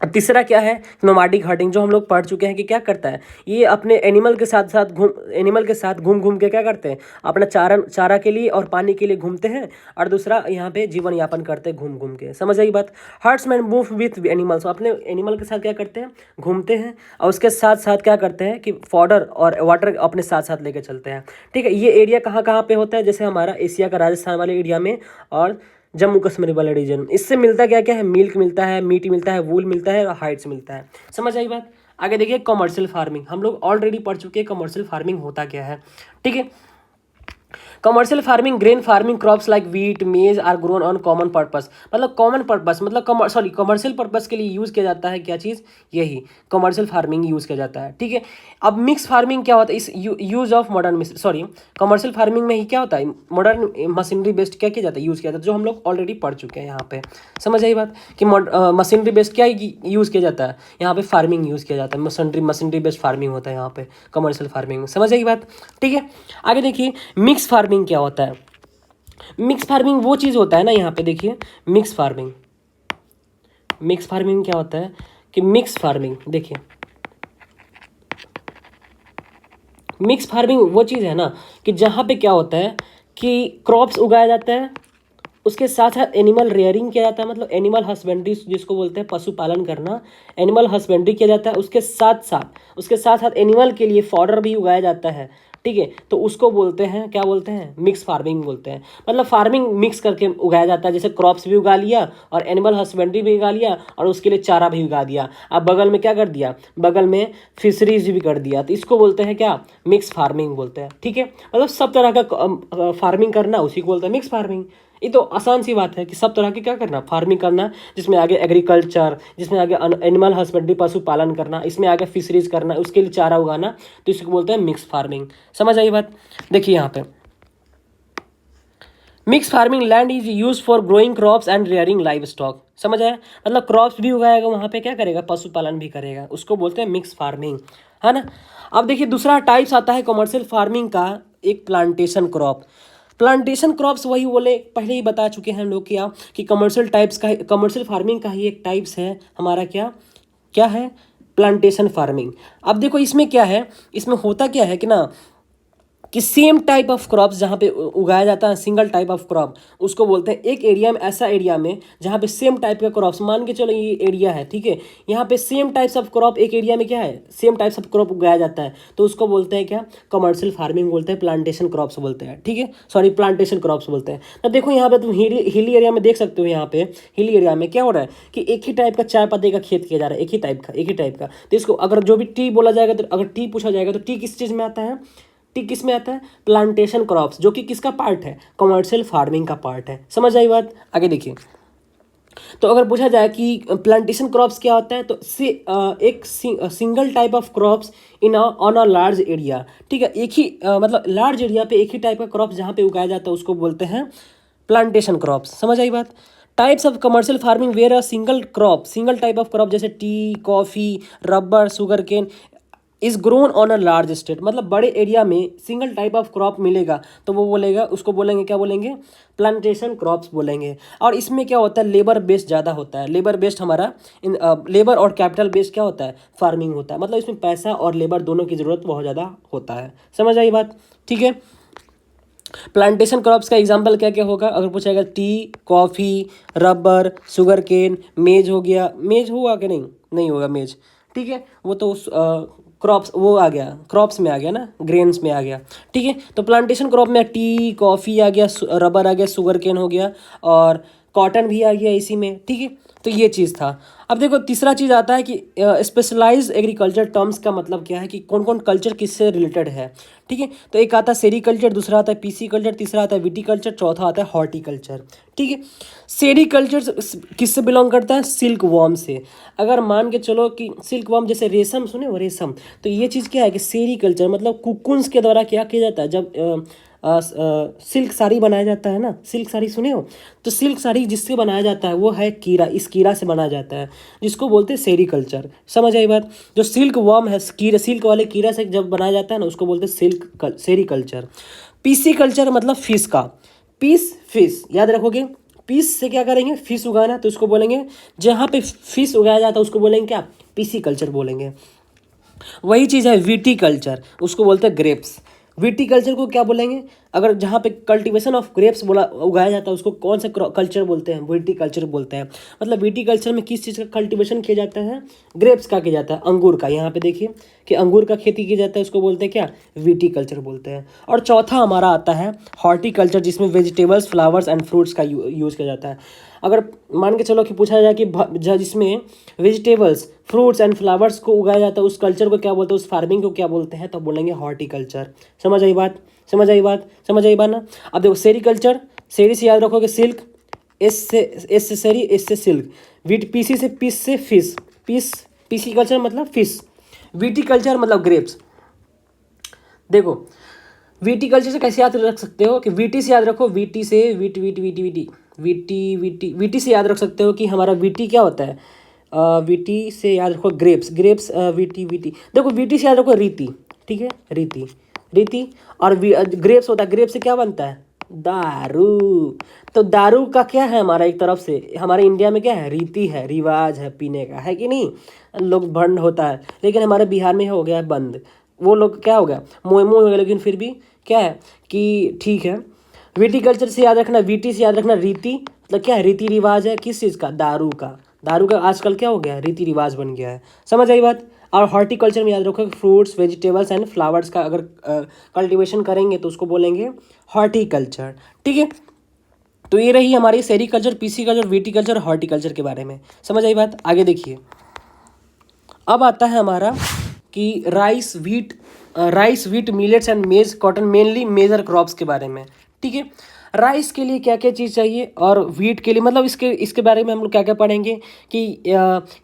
तीसरा क्या है, नोमैडिक हर्डिंग, जो हम लोग पढ़ चुके हैं कि क्या करता है, ये अपने एनिमल के साथ घूम घूम के क्या करते हैं, अपना चारा के लिए और पानी के लिए घूमते हैं, और दूसरा यहाँ पे जीवन यापन करते हैं घूम घूम के। समझ आई बात। हर्ट्समैन मूव विथ एनिमल्स, अपने एनिमल के साथ क्या करते हैं, घूमते हैं, और उसके साथ साथ क्या करते हैं कि फॉडर और वाटर अपने साथ साथ लेके चलते हैं, ठीक है। ये एरिया कहाँ कहाँ पे होता है, जैसे हमारा एशिया का राजस्थान वाले एरिया में, और जम्मू कश्मीर वाला रीजन। इससे मिलता क्या क्या है, मिल्क मिलता है, मीट मिलता है, वूल मिलता है, और हाइड्स मिलता है। समझ आई बात। आगे देखिए कमर्शियल फार्मिंग, हम लोग ऑलरेडी पढ़ चुके हैं कमर्शियल फार्मिंग होता क्या है, ठीक है। Commercial farming, grain farming, crops like wheat, maize are grown on common purpose, मतलब कॉमन पर्पस, मतलब कमर्शियल पर्पस के लिए यूज़ किया जाता है, क्या चीज़, यही कमर्शियल फार्मिंग यूज़ किया जाता है, ठीक है। अब मिक्स फार्मिंग क्या होता है, इस use of modern, commercial farming में ही क्या होता है, मॉडर्न मशीनरी बेस्ड क्या किया जाता है, यूज़ किया जाता है, जो हम लोग ऑलरेडी पढ़ चुके हैं यहाँ पे। समझ आई बात कि मशीनरी बेस्ड क्या यूज़ किया जाता है, यहाँ पे फार्मिंग यूज़ किया जाता है, मशीनरी बेस्ड फार्मिंग होता है यहाँ पे कमर्शियल फार्मिंग में। समझ आई बात, ठीक है। आगे देखिए मिक्स फार्मिंग क्या होता है। मिक्स फार्मिंग वो चीज़ होता है ना, यहाँ पे देखिए मिक्स फार्मिंग क्या होता है कि मिक्स फार्मिंग, देखिए मिक्स फार्मिंग वो चीज़ है ना कि जहाँ पे क्या होता है कि क्रॉप्स उगाया जाता है, उसके साथ साथ एनिमल रेयरिंग किया जाता है, मतलब एनिमल हस्बेंड्री जिसको बोलते हैं पशुपालन करना, एनिमल हस्बेंड्री किया जाता है। उसके साथ साथ एनिमल के लिए फॉडर भी उगाया जाता है, ठीक है। तो उसको बोलते हैं, क्या बोलते हैं, मिक्स फार्मिंग बोलते हैं। मतलब फार्मिंग मिक्स करके उगाया जाता है, जैसे क्रॉप्स भी उगा लिया और एनिमल हस्बेंड्री भी उगा लिया और उसके लिए चारा भी उगा दिया। अब बगल में क्या कर दिया, बगल में फिशरीज भी कर दिया, तो इसको बोलते हैं क्या, मिक्स फार्मिंग बोलते हैं, ठीक है। मतलब सब तरह का फार्मिंग करना, उसी को बोलते हैं मिक्स फार्मिंग। ये तो आसान सी बात है कि सब तरह की क्या करना, फार्मिंग करना, जिसमें आगे एग्रीकल्चर, जिसमें आगे एनिमल हस्बेंड्री पशुपालन करना, इसमें आगे फिशरीज करना, उसके लिए चारा उगाना, तो इसको बोलते हैं मिक्स फार्मिंग। समझ आई बात। देखिए यहाँ पे mix farming land is use for growing crops and rearing live stock. समझ आया, मतलब क्रॉप्स भी उगाएगा, वहाँ पे क्या करेगा, पशुपालन भी करेगा, उसको बोलते हैं मिक्स फार्मिंग, है ना। अब देखिए दूसरा टाइप्स आता है कमर्शियल फार्मिंग का, एक प्लांटेशन क्रॉप। प्लांटेशन क्रॉप्स वही बोले, पहले ही बता चुके हैं हम लोग क्या कि कमर्शियल फार्मिंग का ही एक टाइप्स है हमारा, क्या क्या है, प्लांटेशन फार्मिंग। अब देखो इसमें क्या है, इसमें होता क्या है कि ना कि सेम टाइप ऑफ क्रॉप्स जहाँ पे उगाया जाता है, सिंगल टाइप ऑफ क्रॉप, उसको बोलते हैं एक एरिया में, ऐसा एरिया में जहाँ पे सेम टाइप का क्रॉप्स, मान के चलो ये एरिया है, ठीक है, यहाँ पे सेम टाइप्स ऑफ क्रॉप एक एरिया में क्या है, सेम टाइप्स ऑफ क्रॉप उगाया जाता है, तो उसको बोलते हैं क्या, कमर्शियल फार्मिंग बोलते हैं, प्लांटेशन क्रॉप्स बोलते हैं, ठीक है, प्लांटेशन क्रॉप्स बोलते हैं। तो देखो यहाँ पे तुम हिली एरिया में देख सकते हो, यहाँ पे हिली एरिया में क्या हो रहा है कि एक ही टाइप का चाय पत्ती का खेत किया जा रहा है, एक ही टाइप का। तो इसको अगर जो भी टी बोला जाएगा, तो अगर टी पूछा जाएगा तो टी किस चीज़ में आता है, टी किस में आता है, प्लांटेशन क्रॉप्स, जो कि किसका पार्ट है, कमर्शियल फार्मिंग का पार्ट है। समझ आई बात। आगे देखिए, तो अगर पूछा जाए कि प्लांटेशन क्रॉप्स क्या होता है, तो एक single type of crops in on a large area, ठीक है, एक ही मतलब लार्ज एरिया पे एक ही टाइप का क्रॉप्स जहाँ पे उगाया जाता है, उसको बोलते हैं प्लांटेशन क्रॉप्स। समझ आई बात, types of commercial farming where a single type of crop जैसे tea, coffee, rubber, sugar cane is grown on a large state, मतलब बड़े एरिया में सिंगल टाइप ऑफ क्रॉप मिलेगा तो वो बोलेगा, उसको बोलेंगे क्या बोलेंगे, प्लांटेशन क्रॉप्स बोलेंगे। और इसमें क्या होता है, लेबर बेस्ड ज़्यादा होता है, लेबर बेस्ड हमारा इन लेबर और कैपिटल बेस्ड क्या होता है, फार्मिंग होता है, मतलब इसमें पैसा और लेबर दोनों की ज़रूरत बहुत ज़्यादा होता है। समझ आई बात, ठीक है। प्लांटेशन क्रॉप्स का एग्जांपल क्या क्या होगा, अगर पूछा जाएगा tea, coffee, rubber, sugar cane, maize हो गया, मेज हुआ कि नहीं, नहीं होगा मेज, ठीक है, वो तो क्रॉप्स वो आ गया, क्रॉप्स में आ गया ना, ग्रेन्स में आ गया, ठीक है। तो प्लांटेशन क्रॉप में टी, कॉफ़ी आ गया, रबर आ गया, शुगर केन हो गया और कॉटन भी आ गया इसी में, ठीक है। तो ये चीज़ था। अब देखो तीसरा चीज़ आता है कि स्पेशलाइज्ड एग्रीकल्चर टर्म्स का मतलब क्या है कि कौन कौन कल्चर किससे रिलेटेड है, ठीक है। तो एक आता है सेरीकल्चर, दूसरा आता है पीसी कल्चर, तीसरा आता है विटीकल्चर, चौथा आता है हॉर्टिकल्चर, ठीक है। सेरीकल्चर किससे बिलोंग करता है, सिल्क वॉर्म से। अगर मान के चलो कि सिल्क वॉर्म जैसे रेशम, सुने हो रेशम, तो ये चीज़ क्या है कि सेरीकल्चर मतलब कुकुन्स के द्वारा क्या किया जाता है, जब सिल्क साड़ी बनाया जाता है ना, सिल्क साड़ी सुने हो, तो सिल्क साड़ी जिससे बनाया जाता है वो है कीड़ा, इस कीड़ा से बनाया जाता है जिसको बोलते हैं सेरीकल्चर। समझ आई बात, जो सिल्क वर्म है, कीड़ा, सिल्क वाले कीड़ा से जब बनाया जाता है ना उसको बोलते हैं सेरीकल्चर। पीसी कल्चर मतलब फिश का, फिश याद रखोगे, पीस से क्या करेंगे, फिश उगाना, तो उसको बोलेंगे, जहाँ पे फिश उगाया जाता है उसको बोलेंगे क्या, पीसी कल्चर बोलेंगे। वही चीज़ है विटीकल्चर, उसको बोलते हैं ग्रेप्स। विटीकल्चर को क्या बोलेंगे, अगर जहाँ पे कल्टीवेशन ऑफ ग्रेप्स बोला उगाया जाता है उसको कौन सा कल्चर बोलते हैं, विटीकल्चर बोलते हैं। मतलब विटीकल्चर में किस चीज़ का कल्टीवेशन किया जाता है, ग्रेप्स का किया जाता है, अंगूर का। यहाँ पे देखिए कि अंगूर का खेती की जाता है, उसको बोलते हैं क्या, विटीकल्चर बोलते हैं। और चौथा हमारा आता है हॉर्टिकल्चर, जिसमें वेजिटेबल्स, फ्लावर्स एंड फ्रूट्स का यूज़ किया जाता है। अगर मान के चलो कि पूछा जाए कि जिसमें वेजिटेबल्स, फ्रूट्स एंड फ्लावर्स को उगाया जाता है उस कल्चर को क्या बोलते हैं, उस फार्मिंग को क्या बोलते हैं, तो बोलेंगे हॉर्टिकल्चर। समझ आई बात, समझ आई बात, समझ आई बात ना। अब देखो सेरीकल्चर, सेरी से याद रखोगे सिल्क, एस से सेरी, एस से सिल्क, पीसी से पीस से फिश, पीसी कल्चर मतलब फिश, विटीकल्चर मतलब ग्रेप्स। देखो विटीकल्चर से कैसे याद रख सकते हो कि वीटी से याद रखो, वीटी से वीटी से याद रख सकते हो कि हमारा वीटी क्या होता है, वीटी से याद रखो ग्रेप्स वीटी देखो वीटी से याद रखो रीति, ठीक है, रीति और ग्रेप्स होता है, ग्रेप्स से क्या बनता है, दारू। तो दारू का क्या है, हमारा एक तरफ से हमारे इंडिया में क्या है, रीति है, रिवाज है पीने का, है कि नहीं, लोग बंद होता है, लेकिन हमारे बिहार में हो गया है बंद, वो लोग क्या हो गया, मोए मोए हो गया, लेकिन फिर भी क्या है कि ठीक है। विटीकल्चर से याद रखना, वीटी से याद रखना रीति, मतलब क्या है, रीति रिवाज है, किस चीज़ का, दारू का। दारू का आजकल क्या हो गया है, रीति रिवाज बन गया है। समझ आई बात। और हॉर्टिकल्चर में याद रखो फ्रूट्स, वेजिटेबल्स एंड फ्लावर्स का अगर कल्टीवेशन करेंगे तो उसको बोलेंगे हॉर्टिकल्चर, ठीक है। तो ये रही हमारी sericulture, PC culture, viticulture, horticulture के बारे में। समझ आई बात। आगे देखिए, अब आता है हमारा कि rice wheat millets and maize cotton, mainly major crops के बारे में, ठीक है। राइस के लिए क्या क्या चीज़ चाहिए और वीट के लिए, मतलब इसके बारे में हम लोग क्या क्या पढ़ेंगे कि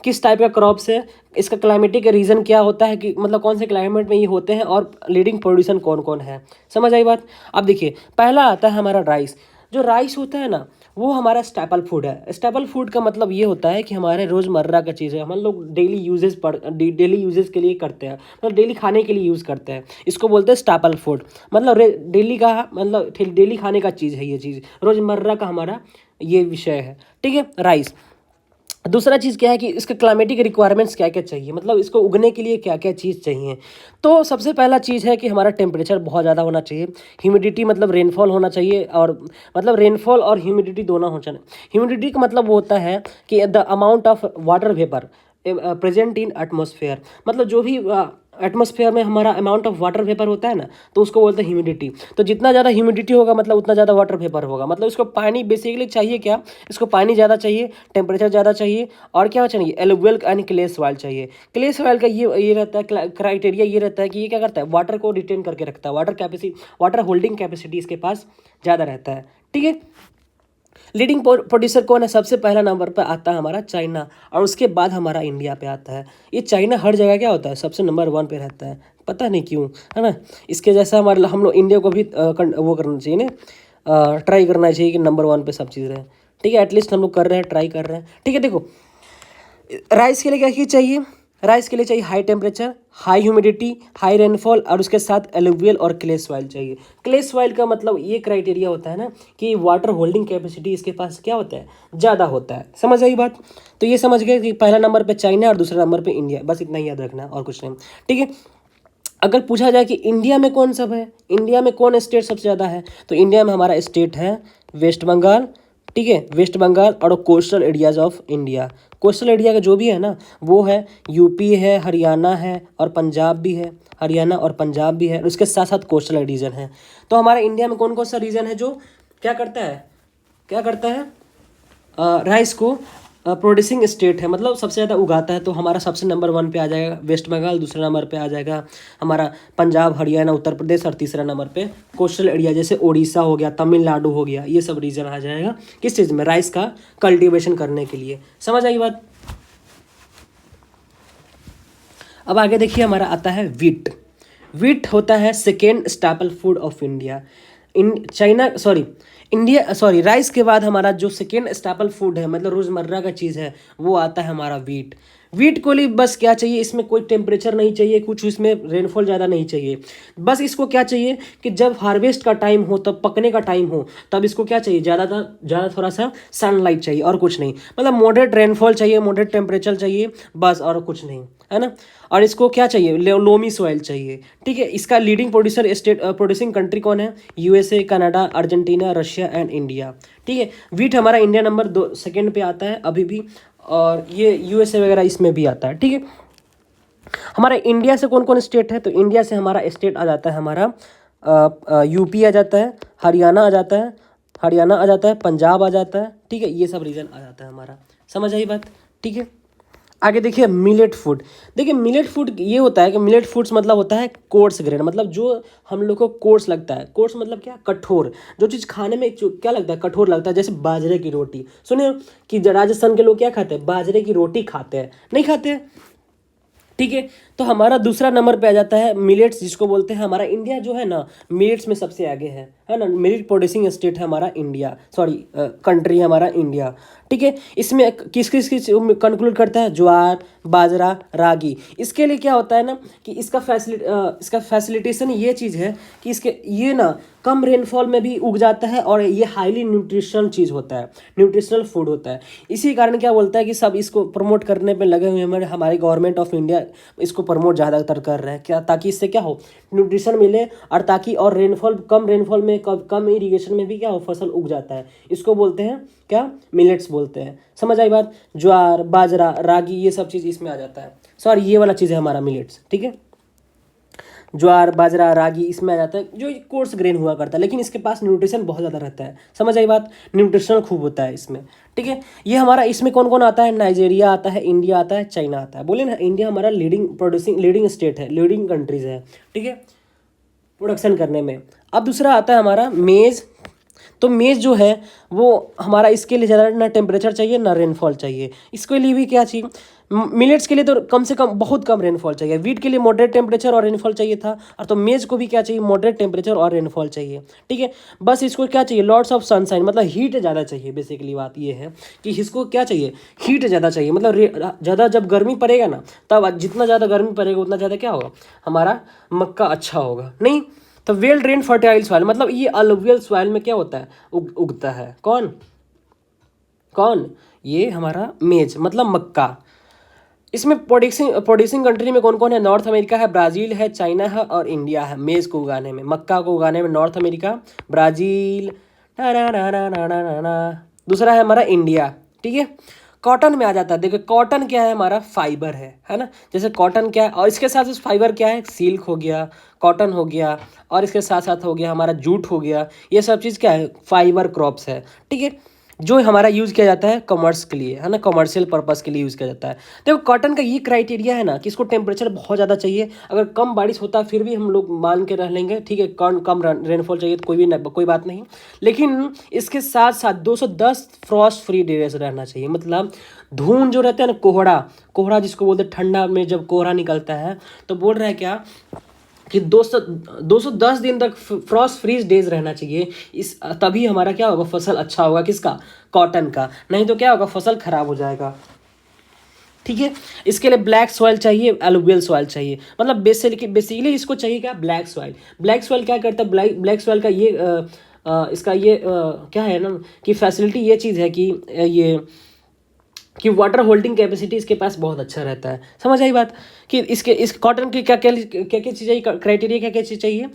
किस टाइप का क्रॉप्स है, इसका क्लाइमेटिक रीजन क्या होता है, कि मतलब कौन से क्लाइमेट में ये होते हैं और लीडिंग प्रोड्यूसन कौन कौन है। समझ आई बात। अब देखिए पहला आता है हमारा राइस। जो राइस होता है ना वो हमारा स्टेपल फूड है। स्टेपल फूड का मतलब ये होता है कि हमारे रोज़मर्रा का चीज़ है, हम लोग डेली यूजेस के लिए करते हैं, मतलब डेली खाने के लिए यूज़ करते हैं, इसको बोलते हैं स्टेपल फूड। मतलब डेली का, मतलब डेली खाने का चीज़ है, ये चीज़ रोज़मर्रा का हमारा ये विषय है, ठीक है, राइस। दूसरा चीज़ क्या है कि इसके क्लाइमेटिक रिक्वायरमेंट्स क्या क्या चाहिए, मतलब इसको उगने के लिए क्या क्या चीज़ चाहिए। तो सबसे पहला चीज़ है कि हमारा टेम्परेचर बहुत ज़्यादा होना चाहिए, ह्यूमिडिटी मतलब रेनफॉल होना चाहिए, और मतलब रेनफॉल और ह्यूमिडिटी दोनों होना चाहिए। ह्यूमिडिटी का मतलब वो होता है कि the amount of water vapour present in atmosphere, मतलब जो भी एटमोसफेयर में हमारा अमाउंट ऑफ वाटर वेपर होता है ना, तो उसको बोलते हैं ह्यूमिडिटी। तो जितना ज़्यादा ह्यूमिडिटी होगा मतलब उतना ज़्यादा वाटर वेपर होगा, मतलब इसको पानी बेसिकली चाहिए क्या, इसको पानी ज़्यादा चाहिए, टेम्परेचर ज़्यादा चाहिए, और क्या चाहिए, एलुवियल एंड क्ले सॉइल चाहिए। क्ले सॉइल का ये रहता है क्राइटेरिया, ये रहता है कि ये क्या करता है, वाटर को रिटेन करके रखता है, वाटर होल्डिंग कैपेसिटी इसके पास ज़्यादा रहता है, ठीक है। लीडिंग प्रोड्यूसर कौन है, सबसे पहला नंबर पर आता है हमारा चाइना, और उसके बाद हमारा इंडिया पे आता है। ये चाइना हर जगह क्या होता है, सबसे नंबर 1 पे रहता है, पता नहीं क्यों, है ना। इसके जैसा हम लोग इंडिया को भी वो करना चाहिए ना, ट्राई करना चाहिए कि नंबर 1 पे सब चीज़ रहे, ठीक है, एटलीस्ट हम लोग कर रहे हैं, ट्राई कर रहे हैं। ठीक है, देखो राइस के लिए क्या चाहिए, राइस के लिए चाहिए high temperature, high humidity, high rainfall और उसके साथ एलुवियल और क्ले सॉइल चाहिए। क्ले सॉइल का मतलब ये क्राइटेरिया होता है ना कि वाटर होल्डिंग कैपेसिटी इसके पास क्या होता है, ज़्यादा होता है। समझ आई बात? तो ये समझ गए कि पहला नंबर पे चाइना और दूसरा नंबर पे इंडिया, बस इतना ही याद रखना और कुछ नहीं। ठीक है, अगर पूछा जाए कि इंडिया में कौन सब है, इंडिया में कौन स्टेट सबसे ज़्यादा है, तो इंडिया में हमारा स्टेट है वेस्ट बंगाल। ठीक है, वेस्ट बंगाल और coastal areas of India. Coastal area का जो भी है ना वो है यूपी है, हरियाणा है और पंजाब भी है, हरियाणा और पंजाब भी है, और उसके साथ साथ कोस्टल रीजन है। तो हमारे इंडिया में कौन कौन सा रीजन है जो क्या करता है, क्या करता है, राइस को प्रोड्यूसिंग स्टेट है, मतलब सबसे ज़्यादा उगाता है। तो हमारा सबसे नंबर 1 पे आ जाएगा वेस्ट बंगाल, दूसरा नंबर पे आ जाएगा हमारा पंजाब, हरियाणा, उत्तर प्रदेश और तीसरा नंबर पे कोस्टल एरिया जैसे उड़ीसा हो गया, तमिलनाडु हो गया, ये सब रीजन आ जाएगा किस चीज़ में, राइस का कल्टीवेशन करने के लिए। समझ आई बात? अब आगे देखिए हमारा आता है वीट। वीट होता है second staple food of India. In China sorry India sorry rice के बाद हमारा जो सेकेंड स्टैपल फूड है, मतलब रोज़मर्रा का चीज़ है, वो आता है हमारा वीट। वीट को लिए बस क्या चाहिए, इसमें कोई टेम्परेचर नहीं चाहिए, कुछ इसमें रेनफॉल ज़्यादा नहीं चाहिए। बस इसको क्या चाहिए कि जब हार्वेस्ट का टाइम हो, तब पकने का टाइम हो, तब इसको क्या चाहिए, ज़्यादा थोड़ा सा सनलाइट चाहिए और कुछ नहीं। मतलब मॉडरेट रेनफॉल चाहिए, मॉडरेट टेम्परेचर चाहिए, बस और कुछ नहीं, है ना। और इसको क्या चाहिए, लोमी सॉइल चाहिए। ठीक है, इसका लीडिंग प्रोड्यूसिंग कंट्री कौन है, USA, Canada, Argentina, Russia and India. ठीक है, वीट हमारा इंडिया नंबर 2 सेकेंड पे आता है अभी भी, और ये यूएसए वगैरह इसमें भी आता है। ठीक है, हमारा इंडिया से कौन कौन स्टेट है, तो इंडिया से हमारा स्टेट आ जाता है हमारा यूपी आ जाता है, हरियाणा आ जाता है, पंजाब आ जाता है। ठीक है, ये सब रीजन आ जाता है हमारा। समझ आई बात? ठीक है, आगे देखिए मिलेट फूड। देखिए मिलेट फूड ये होता है कि मिलेट फूड्स मतलब होता है कोर्स ग्रेन, मतलब जो हम लोग को कोर्स लगता है। कोर्स मतलब क्या, कठोर, जो चीज़ खाने में क्या लगता है, कठोर लगता है। जैसे बाजरे की रोटी, सुनिए कि राजस्थान के लोग क्या खाते हैं, बाजरे की रोटी खाते हैं, नहीं खाते हैं। ठीक है, तो हमारा दूसरा नंबर पे आ जाता है मिलेट्स, जिसको बोलते हैं हमारा इंडिया जो है ना मिलेट्स में सबसे आगे है ना। मिलेट प्रोड्यूसिंग स्टेट है हमारा इंडिया, सॉरी कंट्री है हमारा इंडिया। ठीक है, इसमें किस किस किस कंक्लूड करता है, ज्वार, बाजरा, रागी। इसके लिए क्या होता है ना कि इसका फैसिलिटेशन ये चीज़ है कि इसके ये ना कम रेनफॉल में भी उग जाता है, और ये हाईली न्यूट्रिशनल चीज़ होता है, न्यूट्रिशनल फूड होता है। इसी कारण क्या बोलता है कि सब इसको प्रमोट करने पे लगे हुए हैं, हमारी गवर्नमेंट ऑफ इंडिया इसको प्रमोट ज़्यादातर कर रहे हैं, क्या, ताकि इससे क्या हो, न्यूट्रिशन मिले, और ताकि और कम रेनफॉल में कम इरीगेशन में भी क्या हो, फसल उग जाता है। इसको बोलते हैं क्या, मिलेट्स बोलते हैं। समझ आई बात? ज्वार, बाजरा, रागी, ये सब चीज़ इसमें आ जाता है। सॉरी, ये वाला चीज़ है हमारा मिलेट्स। ठीक है, ज्वार, बाजरा, रागी इसमें आ जाता है, जो कोर्स ग्रेन हुआ करता है, लेकिन इसके पास न्यूट्रिशन बहुत ज़्यादा रहता है। समझ आई बात? न्यूट्रिशनल खूब होता है इसमें। ठीक है, ये हमारा इसमें कौन कौन आता है, नाइजीरिया आता है, इंडिया आता है, चाइना आता है। बोले ना, इंडिया हमारा लीडिंग स्टेट है, लीडिंग कंट्रीज है। ठीक है, प्रोडक्शन करने में। अब दूसरा आता है हमारा मेज़। तो मेज़ जो है वो हमारा, इसके लिए ज़्यादा ना टेम्परेचर चाहिए ना रेनफॉल चाहिए। इसके लिए भी क्या चाहिए, मिलेट्स के लिए तो कम से कम बहुत कम रेनफॉल चाहिए। वीट के लिए मॉडरेट टेम्परेचर और रेनफॉल चाहिए था, और तो मेज़ को भी क्या चाहिए, मॉडरेट टेम्परेचर और रेनफॉल चाहिए। ठीक है, बस इसको क्या चाहिए, लॉट्स ऑफ सनशाइन, मतलब हीट ज़्यादा चाहिए। बेसिकली बात ये है कि इसको क्या चाहिए, हीट ज़्यादा चाहिए। मतलब ज़्यादा जब गर्मी पड़ेगा ना, तब जितना ज़्यादा गर्मी पड़ेगा उतना ज़्यादा क्या होगा, हमारा मक्का अच्छा होगा। नहीं तो वेल ड्रेन फर्टाइल सॉइल, मतलब ये अलुवियल सॉइल में क्या होता है, उगता है। कौन कौन, ये हमारा मेज मतलब मक्का। इसमें प्रोड्यूसिंग कंट्री में कौन कौन है, नॉर्थ अमेरिका है, ब्राज़ील है, चाइना है और इंडिया है। मेज़ को उगाने में, मक्का को उगाने में नॉर्थ अमेरिका, ब्राज़ील, ना ना ना ना ना ना ना ना, दूसरा है हमारा इंडिया। ठीक है, कॉटन में आ जाता है। देखो कॉटन क्या है, हमारा फाइबर है ना। जैसे कॉटन क्या है, और इसके साथ उस फाइबर क्या है, सिल्क हो गया, कॉटन हो गया, और इसके साथ साथ हो गया हमारा जूट हो गया। ये सब चीज़ क्या है, फाइबर क्रॉप्स है। ठीक है, जो हमारा यूज़ किया जाता है कॉमर्स के लिए, है ना, कमर्शियल पर्पस के लिए यूज़ किया जाता है। देखो कॉटन का ये क्राइटेरिया है ना कि इसको टेम्परेचर बहुत ज़्यादा चाहिए। अगर कम बारिश होता है फिर भी हम लोग मान के रह लेंगे, ठीक है, कम रेनफॉल चाहिए तो कोई बात नहीं। लेकिन इसके साथ साथ 210 फ्रॉस्ट फ्री डेज रहना चाहिए। मतलब धुंध जो रहता है ना, कोहरा जिसको बोलते हैं, ठंडा में जब कोहरा निकलता है तो बोल रहे हैं क्या कि 210 दिन तक फ्रॉस्ट फ्रीज डेज रहना चाहिए। इस तभी हमारा क्या होगा, फसल अच्छा होगा। किसका? कॉटन का। नहीं तो क्या होगा, फसल खराब हो जाएगा। ठीक है। इसके लिए ब्लैक सॉइल चाहिए, एलुवियल सॉइल चाहिए। मतलब बेसिकली इसको चाहिए क्या, ब्लैक सॉइल। ब्लैक सॉइल क्या करता है, ब्लैक सॉइल का ये इसका ये क्या है ना कि फैसिलिटी ये चीज़ है कि ये कि वाटर होल्डिंग कैपेसिटी इसके पास बहुत अच्छा रहता है। समझ आई बात? कि इसके इस कॉटन की क्या क्या क्या क्या चीज़ चाहिए, क्राइटेरिया क्या क्या चीज़ चाहिए।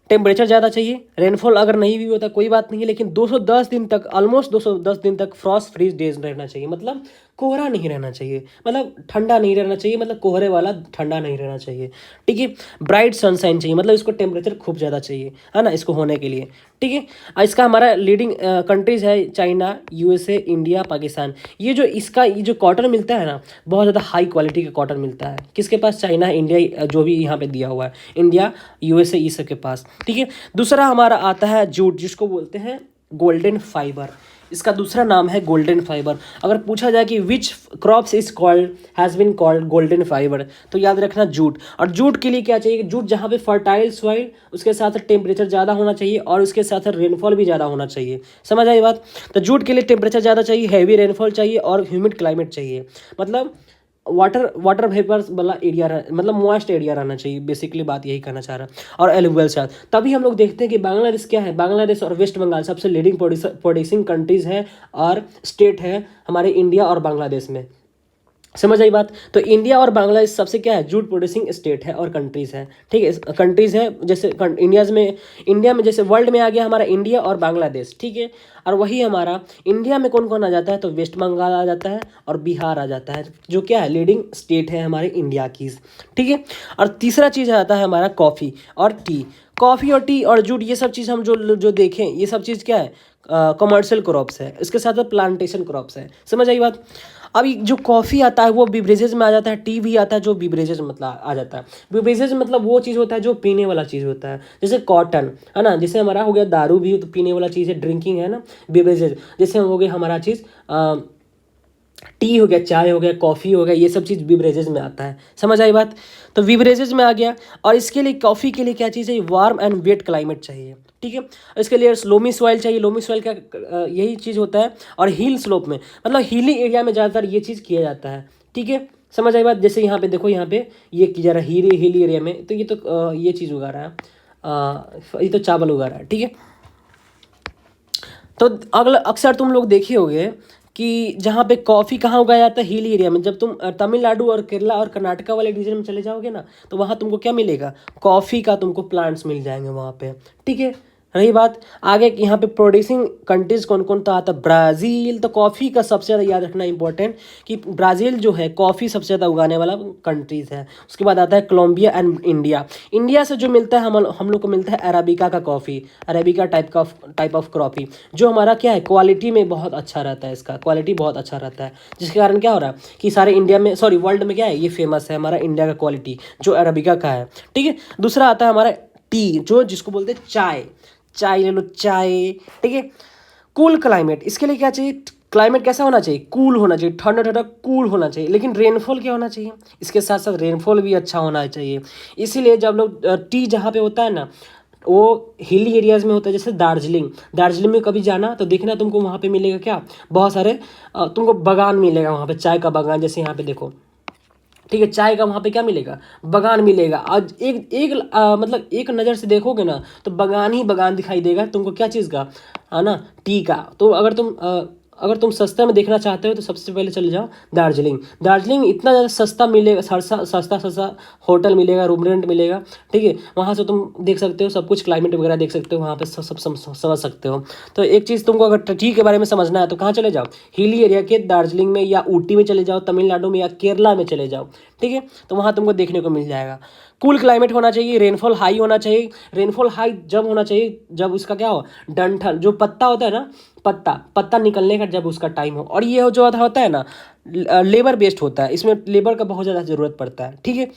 टेम्परेचर ज़्यादा चाहिए, रेनफॉल अगर नहीं भी होता कोई बात नहीं है, लेकिन 210 दिन तक, ऑलमोस्ट 210 दिन तक फ्रॉस्ट फ्रीज डेज रहना चाहिए। मतलब कोहरा नहीं रहना चाहिए, मतलब ठंडा नहीं रहना चाहिए, मतलब कोहरे वाला ठंडा नहीं रहना चाहिए। ठीक है। ब्राइट सनशाइन चाहिए, मतलब इसको टेम्परेचर खूब ज़्यादा चाहिए, है ना, इसको होने के लिए। ठीक है। इसका हमारा लीडिंग कंट्रीज है चाइना, यूएसए, इंडिया, पाकिस्तान। ये जो कॉटन मिलता है ना, बहुत ज़्यादा हाई क्वालिटी का कॉटन मिलता है। किसके पास? चाइना, इंडिया, जो भी यहाँ पे दिया हुआ है, इंडिया, यूएसए, ये सब के पास। ठीक है। दूसरा हमारा आता है जूट, जिसको बोलते हैं गोल्डन फाइबर। इसका दूसरा नाम है गोल्डन फाइबर। अगर पूछा जाए कि which crops is called has been called golden fibre, तो याद रखना जूट। और जूट के लिए क्या चाहिए कि जूट जहाँ पे फर्टाइल सॉइल, उसके साथ टेम्परेचर ज़्यादा होना चाहिए और उसके साथ रेनफॉल भी ज़्यादा होना चाहिए। समझ आई बात? तो जूट के लिए टेम्परेचर ज़्यादा चाहिए, हैवी रेनफॉल चाहिए और ह्यूमिड क्लाइमेट चाहिए। मतलब वाटर वेपर्स वाला एरिया, मतलब मॉइस्ट एरिया रहना चाहिए। बेसिकली बात यही करना चाह रहा है। और एलुवियल साथ तभी हम लोग देखते हैं कि बांग्लादेश क्या है, बांग्लादेश और वेस्ट बंगाल सबसे लीडिंग प्रोड्यूसिंग कंट्रीज है और स्टेट है हमारे इंडिया और बांग्लादेश में। समझ आई बात? तो इंडिया और बांग्लादेश सबसे क्या है, जूट प्रोड्यूसिंग स्टेट है और कंट्रीज है। ठीक है। कंट्रीज है जैसे इंडिया में जैसे वर्ल्ड में आ गया हमारा इंडिया और बांग्लादेश। ठीक है। और वही हमारा इंडिया में कौन कौन आ जाता है, तो वेस्ट बंगाल आ जाता है और बिहार आ जाता है, जो क्या है, लीडिंग स्टेट है हमारे इंडिया की। ठीक है। और तीसरा चीज़ आता है हमारा कॉफ़ी और टी। कॉफ़ी और टी और जूट, ये सब चीज़ हम जो जो देखें, ये सब चीज़ क्या है, कमर्शियल क्रॉप्स है। इसके साथ प्लांटेशन क्रॉप्स है। समझ आई बात? अभी जो कॉफ़ी आता है वो बिवरेजेज में आ जाता है, टी भी आता है जो बिवरेजेज मतलब आ जाता है। बिवरेजेज मतलब वो चीज़ होता है जो पीने वाला चीज़ होता है, जैसे कॉटन है ना, जैसे हमारा हो गया दारू भी तो पीने वाला चीज़ है, ड्रिंकिंग है ना, बिवरेजेज। जैसे हो गया हमारा चीज़ टी हो गया, चाय हो गया, कॉफ़ी हो गया, ये सब चीज़ बिवरेजेज में आता है। समझ आई बात? तो बिवरेजेज में आ गया। और इसके लिए कॉफ़ी के लिए क्या चीज़ चाहिए, वार्म एंड वेट क्लाइमेट चाहिए। ठीक है। इसके लिए लोमी सॉइल चाहिए। लोमी सॉइल का यही चीज़ होता है। और हिल स्लोप में, मतलब हिली एरिया में ज़्यादातर ये चीज़ किया जाता है। ठीक है। समझ आई बात? जैसे यहाँ पे देखो, यहाँ पे ये किया रहा है हिली एरिया में, तो ये चीज़ उगा रहा है, ये तो चावल उगा रहा है। ठीक है। तो अगला अक्सर तुम लोग देखे होंगे कि जहाँ पे कॉफ़ी कहाँ उगाया जाता है, हिल एरिया में। जब तुम तमिलनाडु और केरला और कर्नाटका वाले रीजन में चले जाओगे ना, तो वहाँ तुमको क्या मिलेगा, कॉफ़ी का तुमको प्लांट्स मिल जाएंगे वहाँ पे। ठीक है। रही बात आगे कि यहाँ पे प्रोड्यूसिंग कंट्रीज कौन कौन था, आता ब्राज़ील। तो कॉफ़ी का सबसे ज़्यादा याद रखना इंपॉर्टेंट कि ब्राज़ील जो है कॉफ़ी सबसे ज़्यादा उगाने वाला कंट्रीज है। उसके बाद आता है कोलंबिया एंड इंडिया। इंडिया से जो मिलता है हम लोग को मिलता है अरेबिका का coffee, arabica type of coffee, जो हमारा क्या है, क्वालिटी में बहुत अच्छा रहता है, इसका क्वालिटी बहुत अच्छा रहता है, जिसके कारण क्या हो रहा है कि सारे इंडिया में, सॉरी वर्ल्ड में क्या है, ये फेमस है हमारा इंडिया का क्वालिटी जो अरेबिका का है। ठीक है। दूसरा आता है हमारा टी, जो जिसको बोलते हैं चाय। चाय ले लो, चाय। ठीक है। कूल क्लाइमेट, इसके लिए क्या चाहिए, क्लाइमेट कैसा होना चाहिए, कूल होना चाहिए, ठंडा ठंडा कूल होना चाहिए। लेकिन रेनफॉल क्या होना चाहिए, इसके साथ साथ रेनफॉल भी अच्छा होना चाहिए। इसीलिए जब लोग टी जहाँ पे होता है ना, वो हिली एरियाज़ में होता है, जैसे दार्जिलिंग। दार्जिलिंग में कभी जाना तो देखना, तुमको वहाँ पे मिलेगा क्या, बहुत सारे तुमको बागान मिलेगा वहाँ पे, चाय का बागान। जैसे यहाँ पे देखो, ठीक है, चाय का वहाँ पे क्या मिलेगा, बागान मिलेगा। आज एक एक मतलब एक नज़र से देखोगे ना तो बागान ही बागान दिखाई देगा तुमको, क्या चीज़ का, है ना, टी का। तो अगर तुम सस्ते में देखना चाहते हो तो सबसे पहले चले जाओ दार्जिलिंग। दार्जिलिंग में इतना ज़्यादा सस्ता मिलेगा, सस्ता होटल मिलेगा, रूम रेंट मिलेगा। ठीक है। वहाँ से तुम देख सकते हो सब कुछ, क्लाइमेट वगैरह देख सकते हो, वहाँ पे सब समझ सकते हो। तो एक चीज़ तुमको अगर टी के बारे में समझना है तो कहाँ चले जाओ, हिली एरिया के दार्जिलिंग में या ऊटी में चले जाओ, तमिलनाडु में या केरला में चले जाओ। ठीक है। तो वहाँ तुमको देखने को मिल जाएगा। कूल क्लाइमेट होना चाहिए, रेनफॉल हाई होना चाहिए। रेनफॉल हाई जब होना चाहिए जब उसका क्या हो, डंठल जो पत्ता होता है ना, पत्ता निकलने का जब उसका टाइम हो। और ये जो होता है ना, लेबर बेस्ड होता है, इसमें लेबर का बहुत ज़्यादा ज़रूरत पड़ता है। ठीक है।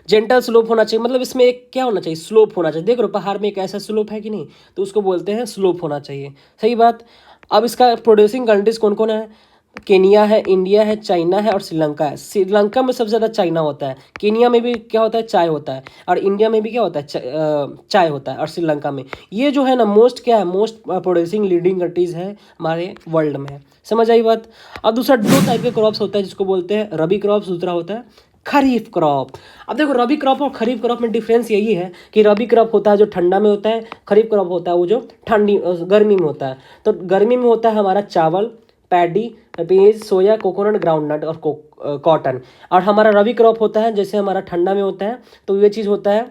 जेंटल स्लोप होना चाहिए, मतलब इसमें एक क्या होना चाहिए, स्लोप होना चाहिए। देख रहे हो पहाड़ में एक ऐसा स्लोप है कि नहीं, तो उसको बोलते हैं स्लोप होना चाहिए। सही बात। अब इसका प्रोड्यूसिंग कंट्रीज कौन कौन है, केनिया है, इंडिया है, चाइना है और श्रीलंका है। श्रीलंका में सबसे ज़्यादा चाइना होता है, केनिया में भी क्या होता है, चाय होता है, और इंडिया में भी क्या होता है, चाय होता है, और श्रीलंका में ये जो है ना मोस्ट क्या है, मोस्ट प्रोड्यूसिंग लीडिंग कंट्रीज़ है हमारे वर्ल्ड में। समझ आई बात। अब दूसरा दो टाइप के क्रॉप्स होता है जिसको बोलते हैं रबी क्रॉप्स, दूसरा होता है खरीफ क्रॉप। अब देखो रबी क्रॉप और खरीफ क्रॉप में डिफरेंस यही है कि रबी क्रॉप होता है जो ठंडा में होता है, खरीफ क्रॉप होता है वो जो ठंडी गर्मी में होता है। तो गर्मी में होता है हमारा चावल, पैडी, पेज, सोया, कोकोनट, ग्राउंडनट और कॉटन। और हमारा रबी क्रॉप होता है जैसे हमारा ठंडा में होता है, तो ये चीज़ होता है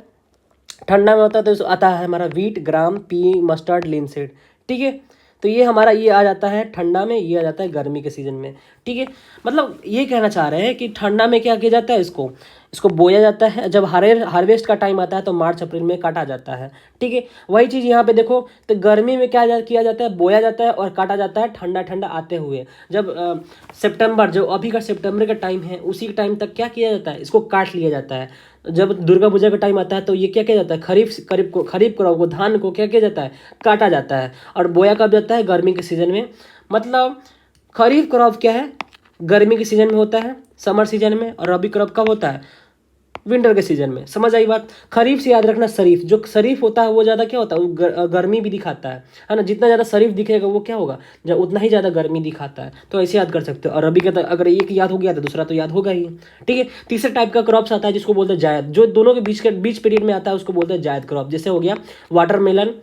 ठंडा में होता है तो आता है हमारा वीट, ग्राम, पी, मस्टर्ड, लिनसीड। ठीक है, तो ये हमारा ये आ जाता है ठंडा में, ये आ जाता है गर्मी के सीज़न में। ठीक है, मतलब ये कहना चाह रहे हैं कि ठंडा में क्या किया जाता है, इसको इसको बोया जाता है, जब हार्वेस्ट का टाइम आता है तो मार्च अप्रैल में काटा जाता है। ठीक है, वही चीज़ यहाँ पे देखो, तो गर्मी में क्या किया जाता है, बोया जाता है और काटा जाता है ठंडा ठंडा आते हुए। जब सितंबर, जो अभी का सितंबर का टाइम है, उसी टाइम तक क्या किया जाता है, इसको काट लिया जाता है। जब दुर्गा पूजा का टाइम आता है तो ये क्या किया जाता है, खरीफ क्रॉप को, धान को क्या किया जाता है, काटा जाता है। और बोया कब जाता है, गर्मी के सीज़न में। मतलब खरीफ क्रॉप क्या है, गर्मी के सीज़न में होता है, समर सीजन में, और रबी क्रॉप कब होता है, विंटर के सीजन में। समझ आई बात। खरीफ से याद रखना शरीफ, जो शरीफ होता है वो ज़्यादा क्या होता है, वो गर्मी भी दिखाता है ना। जितना ज़्यादा शरीफ दिखेगा वो क्या होगा, जब उतना ही ज़्यादा गर्मी दिखाता है। तो ऐसे याद कर सकते हो। और रबी का तो अगर एक याद हो गया तो दूसरा तो याद होगा ही। ठीक है, तीसरे टाइप का क्रॉप्स आता है जिसको बोलते हैं जायद, जो दोनों के बीच पीरियड में आता है उसको बोलते हैं जायद क्रॉप। जैसे हो गया वाटरमेलन,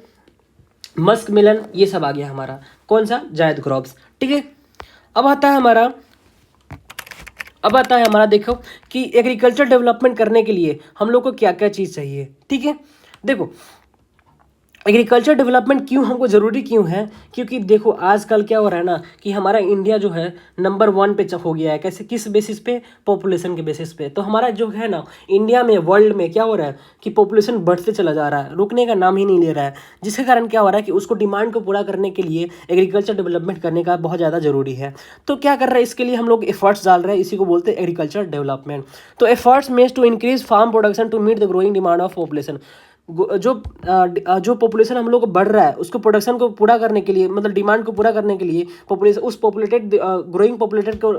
मस्क मेलन, ये सब आ गया हमारा कौन सा, जायद क्रॉप्स। ठीक है, अब आता है हमारा देखो कि एग्रीकल्चर डेवलपमेंट करने के लिए हम लोग को क्या क्या चीज़ चाहिए। ठीक है, देखो एग्रीकल्चर डेवलपमेंट क्यों हमको ज़रूरी क्यों है, क्योंकि देखो आजकल क्या हो रहा है ना कि हमारा इंडिया जो है नंबर 1 पे हो गया है। कैसे, किस बेसिस पे, पॉपुलेशन के बेसिस पे। तो हमारा जो है ना इंडिया में, वर्ल्ड में क्या हो रहा है कि पॉपुलेशन बढ़ते चला जा रहा है, रुकने का नाम ही नहीं ले रहा है। जिसके कारण क्या हो रहा है कि उसको डिमांड को पूरा करने के लिए एग्रीकल्चर डेवलपमेंट करने का बहुत ज़्यादा ज़रूरी है। तो क्या कर रहा है, इसके लिए हम लोग एफर्ट्स डाल रहे हैं, इसी को बोलते हैं एग्रीकल्चर डेवलपमेंट। तो efforts made to increase farm production to meet the growing demand of population. जो पॉपुलेशन हम लोग को बढ़ रहा है उसको प्रोडक्शन को पूरा करने के लिए, मतलब डिमांड को पूरा करने के लिए, पॉपुलेशन उस पॉपुलेटेड ग्रोइंग पॉपुलेटेड को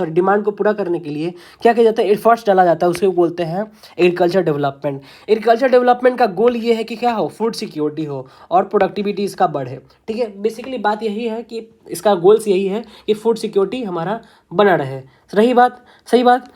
डिमांड को पूरा करने के लिए क्या किया जाता है, एफर्ट्स डाला जाता है, उसको बोलते हैं एग्रीकल्चर डेवलपमेंट। एग्रीकल्चर डेवलपमेंट का गोल ये है कि क्या हो, फूड सिक्योरिटी हो और प्रोडक्टिविटी इसका बढ़े। ठीक है, बेसिकली बात यही है कि इसका गोल्स यही है कि फूड सिक्योरिटी हमारा बना रहे। रही बात, सही बात।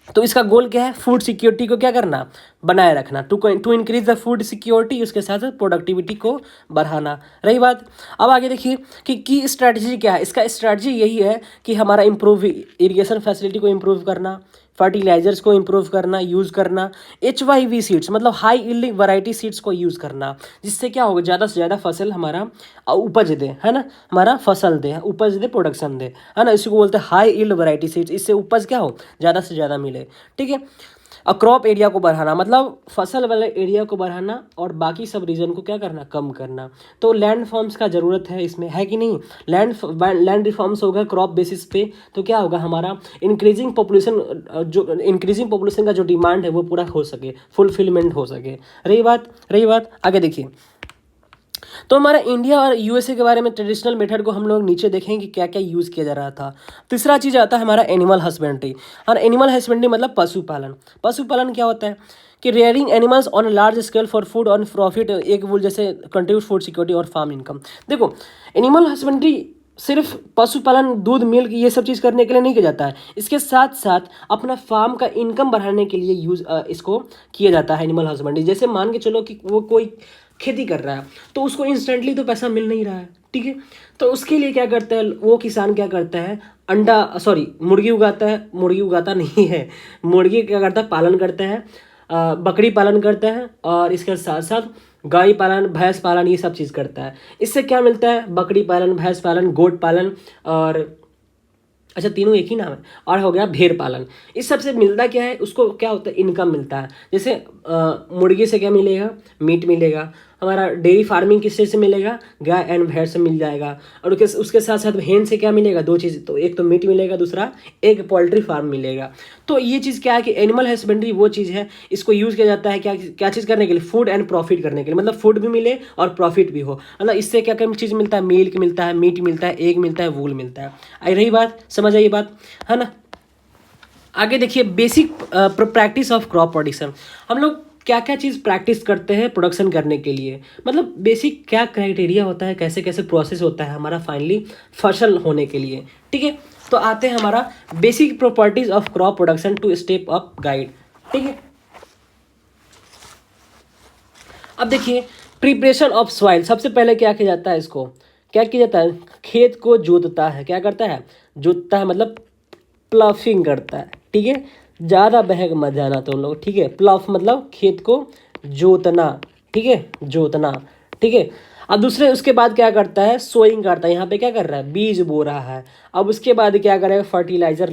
तो इसका गोल क्या है, फूड सिक्योरिटी को क्या करना, बनाए रखना, to increase the food security, उसके साथ साथ प्रोडक्टिविटी को बढ़ाना। रही बात, अब आगे देखिए कि की स्ट्रैटेजी क्या है। इसका स्ट्रैटेजी यही है कि हमारा इम्प्रूव इरिगेशन फैसिलिटी को इम्प्रूव करना, फर्टिलाइजर्स को इम्प्रूव करना, यूज़ करना, HYV सीड्स मतलब हाई यील्डिंग वैरायटी सीड्स को यूज़ करना, जिससे क्या होगा, ज़्यादा से ज़्यादा फसल हमारा उपज दे, है ना, हमारा फसल दे, उपज दे, प्रोडक्शन दे, है ना। इसी को बोलते हैं हाई यील्ड वैरायटी सीड्स, इससे उपज क्या हो, ज़्यादा से ज़्यादा मिले। ठीक है, और क्रॉप एरिया को बढ़ाना मतलब फसल वाले एरिया को बढ़ाना और बाकी सब रीजन को क्या करना, कम करना। तो लैंड फॉर्म्स का ज़रूरत है इसमें, है कि नहीं। लैंड रिफॉर्म्स होगा क्रॉप बेसिस पे, तो क्या होगा, हमारा इंक्रीजिंग पॉपुलेशन का जो डिमांड है वो पूरा हो सके, फुलफिलमेंट हो सके। रही बात आगे देखिए। तो हमारा इंडिया और USA के बारे में ट्रेडिशनल मेथड को हम लोग नीचे देखेंगे कि क्या क्या यूज़ किया जा रहा था। तीसरा चीज़ आता है हमारा एनिमल हस्बेंड्री। और एनिमल हस्बेंड्री मतलब पशुपालन। पशुपालन क्या होता है कि rearing animals on large scale for food on profit, एक वुल जैसे कंट्रीब्यूट फूड सिक्योरिटी और फार्म इनकम। देखो एनिमल हस्बेंड्री सिर्फ पशुपालन, दूध, मिल्क ये सब चीज़ करने के लिए नहीं किया जाता है, इसके साथ साथ अपना फार्म का इनकम बढ़ाने के लिए इसको किया जाता है एनिमल हस्बेंड्री। जैसे मान के चलो कि वो कोई खेती कर रहा है तो उसको इंस्टेंटली तो पैसा मिल नहीं रहा है। ठीक है, तो उसके लिए क्या करता है वो किसान, क्या करता है, मुर्गी उगाता है, मुर्गी उगाता नहीं है, मुर्गी क्या करता है, पालन करता है, बकरी पालन करता है, और इसके साथ साथ गाय पालन, भैंस पालन, ये सब चीज़ करता है। इससे क्या मिलता है, बकरी पालन, भैंस पालन, गोट पालन, और अच्छा तीनों एक ही नाम है, और हो गया भेड़ पालन। इस सब से मिलता क्या है, उसको क्या होता है, इनकम मिलता है। जैसे मुर्गी से क्या मिलेगा, मीट मिलेगा, हमारा डेयरी फार्मिंग किससे से मिलेगा, गाय एंड भैंस से मिल जाएगा। और उसके साथ साथ हेन से क्या मिलेगा, दो चीज़, तो एक तो मीट मिलेगा, दूसरा एक पोल्ट्री फार्म मिलेगा। तो ये चीज़ क्या है कि एनिमल हस्बेंड्री वो चीज़ है, इसको यूज़ किया जाता है क्या क्या चीज़ करने के लिए, फूड एंड प्रॉफिट करने के लिए, मतलब फूड भी मिले और प्रॉफिट भी हो। मतलब इससे क्या क्या चीज़ मिलता है, मिल्क मिलता है, मीट मिलता है, एग मिलता है, वूल मिलता है। आई रही बात, समझ आई बात, है ना। आगे देखिए basic practice of crop production. हम लोग क्या क्या चीज़ प्रैक्टिस करते हैं प्रोडक्शन करने के लिए, मतलब बेसिक क्या क्राइटेरिया होता है, कैसे कैसे प्रोसेस होता है हमारा फाइनली फसल होने के लिए। ठीक है, तो आते हैं हमारा basic properties of crop production to step up guide. ठीक है, अब देखिए प्रिपरेशन ऑफ सॉइल। सबसे पहले क्या किया जाता है, इसको क्या किया जाता है, खेत को जोतता है। क्या करता है, जोतता है, मतलब प्लफिंग करता है। ठीक है, ज़्यादा बहक मत जाना तुम लोग। ठीक है, प्लफ मतलब खेत को जोतना। ठीक है, जोतना। ठीक है, अब दूसरे उसके बाद क्या करता है, सोइंग करता है। यहाँ पे क्या कर रहा है, बीज बो रहा है। अब उसके बाद क्या करेगा, फर्टिलाइजर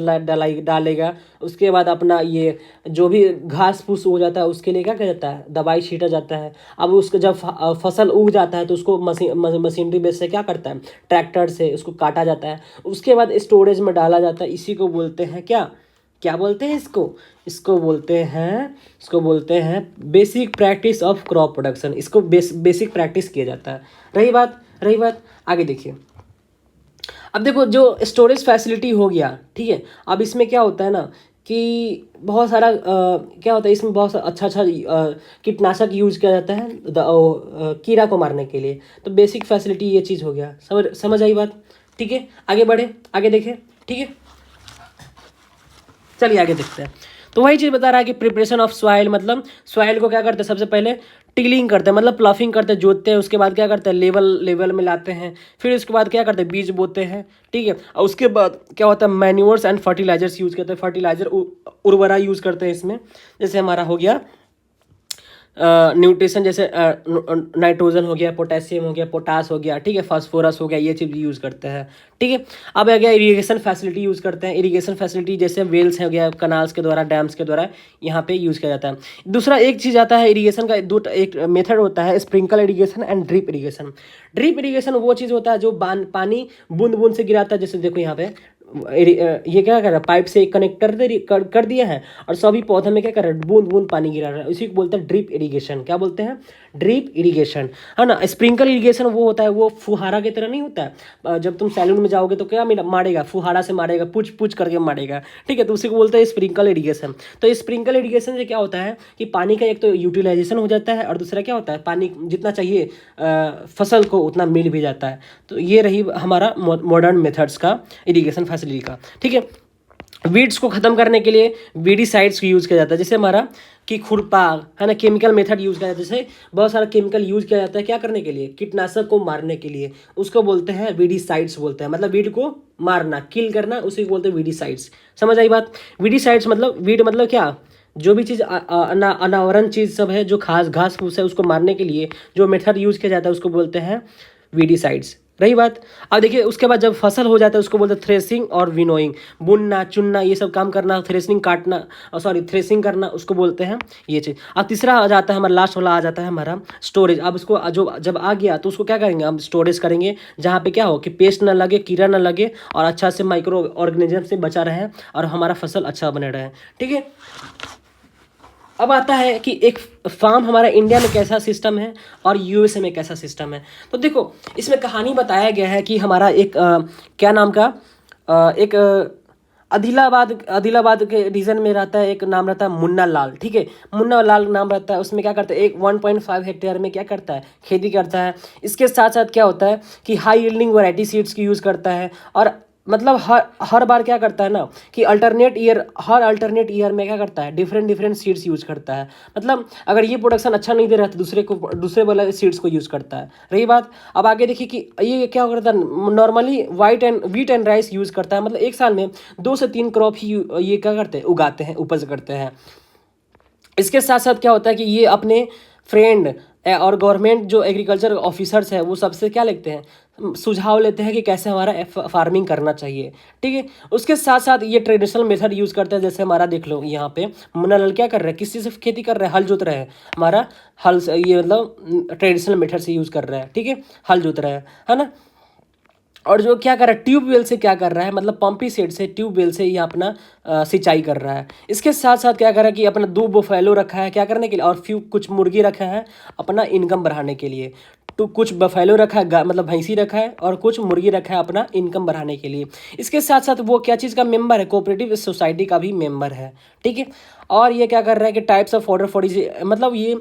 डालेगा। उसके बाद अपना ये जो भी घास फूस हो जाता है उसके लिए क्या किया जाता है, दवाई छीटा जाता है। अब उसको जब फसल उग जाता है तो उसको मशीनरी बेस से क्या करता है, ट्रैक्टर से उसको काटा जाता है। उसके बाद स्टोरेज में डाला जाता है। इसी को बोलते हैं क्या, क्या बोलते हैं इसको, इसको बोलते हैं basic practice of crop production. इसको बेसिक प्रैक्टिस किया जाता है। रही बात, आगे देखिए। अब देखो जो स्टोरेज फैसिलिटी हो गया, ठीक है, अब इसमें क्या होता है ना कि बहुत सारा क्या होता है, इसमें बहुत अच्छा कीटनाशक यूज किया जाता है कीड़ा को मारने के लिए। तो बेसिक फैसिलिटी ये चीज़ हो गया, समझ आई बात। ठीक है, आगे बढ़े, आगे देखें। ठीक है, चलिए आगे देखते हैं। तो वही चीज़ बता रहा है कि प्रिपरेशन ऑफ सॉइल, मतलब सॉइल को क्या करते हैं, सबसे पहले टिलिंग करते हैं, मतलब प्लफिंग करते हैं, जोतते हैं। उसके बाद क्या करते हैं, लेवल में लाते हैं। फिर उसके बाद क्या करते हैं, बीज बोते हैं। ठीक है, और उसके बाद क्या होता है, मैन्योर्स एंड फर्टिलाइजर्स यूज़ करते हैं। फर्टिलाइजर उर्वरा यूज़ करते हैं इसमें। जैसे हमारा हो गया न्यूट्रिशन, जैसे नाइट्रोजन हो गया, पोटेशियम हो गया, पोटास हो गया। ठीक है, फास्फोरस हो गया, ये चीज़ यूज़ करते हैं। ठीक है, अब आ गया इरिगेशन फैसिलिटी यूज़ करते हैं। इरिगेशन फैसिलिटी जैसे वेल्स हो गया, कनाल्स के द्वारा, डैम्स के द्वारा यहाँ पे यूज़ किया जाता है। दूसरा एक चीज़ आता है इरिगेशन का, एक मेथड होता है sprinkle irrigation and drip irrigation. Drip irrigation वो चीज़ होता है जो पानी बूंद बूंद से गिराता है। जैसे देखो यहाँ पे ये क्या कर रहा है, पाइप से कनेक्टर कर दिया है और सभी पौधों में क्या कर रहा है, बूंद बूंद पानी गिरा रहा है। इसी को बोलते हैं ड्रिप इरिगेशन। क्या बोलते हैं, ड्रिप इरिगेशन, है ना। स्प्रिंकल इरिगेशन वो होता है, वो फुहारा की तरह नहीं होता है। जब तुम सैलून में जाओगे तो क्या मारेगा, फुहारा से मारेगा, पुछ पुछ करके मारेगा। ठीक है, तो उसी को बोलते हैं स्प्रिंकल इरिगेशन। तो स्प्रिंकल इरिगेशन से क्या होता है कि पानी का एक तो यूटिलाइजेशन हो जाता है और दूसरा क्या होता है, पानी जितना चाहिए फसल को उतना मिल भी जाता है। तो ये रही हमारा मॉडर्न मेथड्स का इरिगेशन फैसिलिटी का। ठीक है, वीड्स को खत्म करने के लिए वीडिसाइड्स को यूज़ किया जाता है। जैसे हमारा कि खुरपा, है ना, केमिकल मेथड यूज़ किया जाता है। जैसे बहुत सारा केमिकल यूज़ किया जाता है क्या करने के लिए, कीटनाशक को मारने के लिए। उसको बोलते हैं वीडिसाइड्स बोलते हैं, मतलब वीड को मारना, किल करना, उसी को बोलते हैं वीडिसाइड्स। समझ आई बात। वीडिसाइड्स मतलब वीड मतलब क्या, जो भी चीज़ अनावरण चीज़ सब है, जो घास फूस है, उसको मारने के लिए जो मेथड यूज़ किया जाता है उसको बोलते हैं वीडिसाइड्स। रही बात। अब देखिए उसके बाद जब फसल हो जाता है उसको बोलते हैं थ्रेसिंग और विनोइंग। बुनना, चुनना, ये सब काम करना, थ्रेसिंग काटना, थ्रेसिंग करना, उसको बोलते हैं ये चीज़। अब तीसरा आ जाता है हमारा, लास्ट वाला आ जाता है हमारा स्टोरेज। अब उसको जो जब आ गया तो उसको क्या करेंगे, हम स्टोरेज करेंगे जहाँ पे क्या हो कि पेस्ट ना लगे, कीड़ा ना लगे और अच्छा से माइक्रो ऑर्गेनिज्म से बचा रहे और हमारा फसल अच्छा बने रहे। ठीक है, अब आता है कि एक फार्म हमारा इंडिया में कैसा सिस्टम है और यूएसए में कैसा सिस्टम है। तो देखो इसमें कहानी बताया गया है कि हमारा एक क्या नाम का एक आदिलाबाद के रीजन में रहता है, एक नाम रहता है मुन्ना लाल। ठीक है, मुन्ना लाल नाम रहता है। उसमें क्या करता है, एक 1.5 हेक्टेयर में क्या करता है, खेती करता है। इसके साथ साथ क्या होता है कि हाई यील्डिंग वैरायटी सीड्स की यूज़ करता है। और मतलब हर बार क्या करता है ना कि अल्टरनेट ईयर में क्या करता है, डिफरेंट सीड्स यूज़ करता है। मतलब अगर ये प्रोडक्शन अच्छा नहीं दे रहा तो दूसरे वाला सीड्स को यूज़ करता है। रही बात, अब आगे देखिए कि ये क्या करता है, normally wheat and rice use करता है। मतलब एक साल में 2 से 3 क्रॉप ही ये क्या करते हैं, उगाते हैं, उपज करते हैं। इसके साथ साथ क्या होता है कि ये अपने फ्रेंड और गवर्नमेंट जो एग्रीकल्चर ऑफिसर्स है वो सबसे क्या लेते हैं, सुझाव लेते हैं कि कैसे हमारा फार्मिंग करना चाहिए। ठीक है, उसके साथ साथ ये ट्रेडिशनल मेथड यूज़ करते हैं। जैसे हमारा देख लो यहाँ पे मुन्ना लाल क्या कर रहे हैं, किस चीज़ से खेती कर रहे हैं, हल जोत रहे हैं। हमारा हल ये मतलब ट्रेडिशनल मेथड से यूज़ कर रहा है। ठीक है, हल जोत रहा है ना। और जो क्या कर रहा है, ट्यूबवेल से क्या कर रहा है, मतलब पंपी सेट से, ट्यूबवेल से ये अपना सिंचाई कर रहा है। इसके साथ साथ क्या कर रहा है कि अपना 2 बफेलो रखा है क्या करने के लिए, और कुछ मुर्गी रखा है अपना इनकम बढ़ाने के लिए। तो कुछ बफेलो रखा है, मतलब भैंसी रखा है, और कुछ मुर्गी रखा है अपना इनकम बढ़ाने के लिए। इसके साथ साथ वो क्या चीज़ का मेंबर है, कोऑपरेटिव सोसाइटी का भी मेंबर है। ठीक है, और ये क्या कर रहा है कि टाइप्स ऑफ फॉडर फॉर, मतलब ये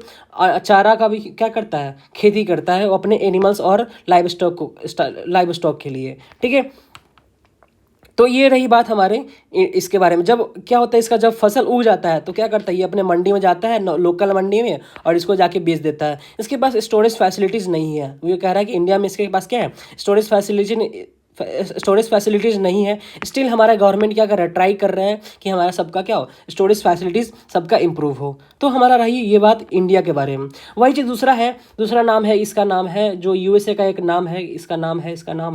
चारा का भी क्या करता है, खेती करता है वो अपने एनिमल्स और लाइव स्टॉक के लिए। ठीक है, तो ये रही बात हमारे इसके बारे में। जब क्या होता है, इसका जब फसल उग जाता है तो क्या करता है, ये अपने मंडी में जाता है, लोकल मंडी में, और इसको जाके बेच देता है। इसके पास स्टोरेज फैसिलिटीज़ नहीं है। वो ये कह रहा है कि इंडिया में इसके पास क्या है, स्टोरेज फैसिलिटीज़ नहीं है। स्टिल हमारा गवर्नमेंट क्या कर रहा है, ट्राई कर रहा है कि हमारा सबका क्या हो, स्टोरेज फैसिलिटीज़ सबका इम्प्रूव हो। तो हमारा रही ये बात इंडिया के बारे में। वही चीज़ दूसरा नाम है, इसका नाम है जो यूएसए का एक नाम है, इसका नाम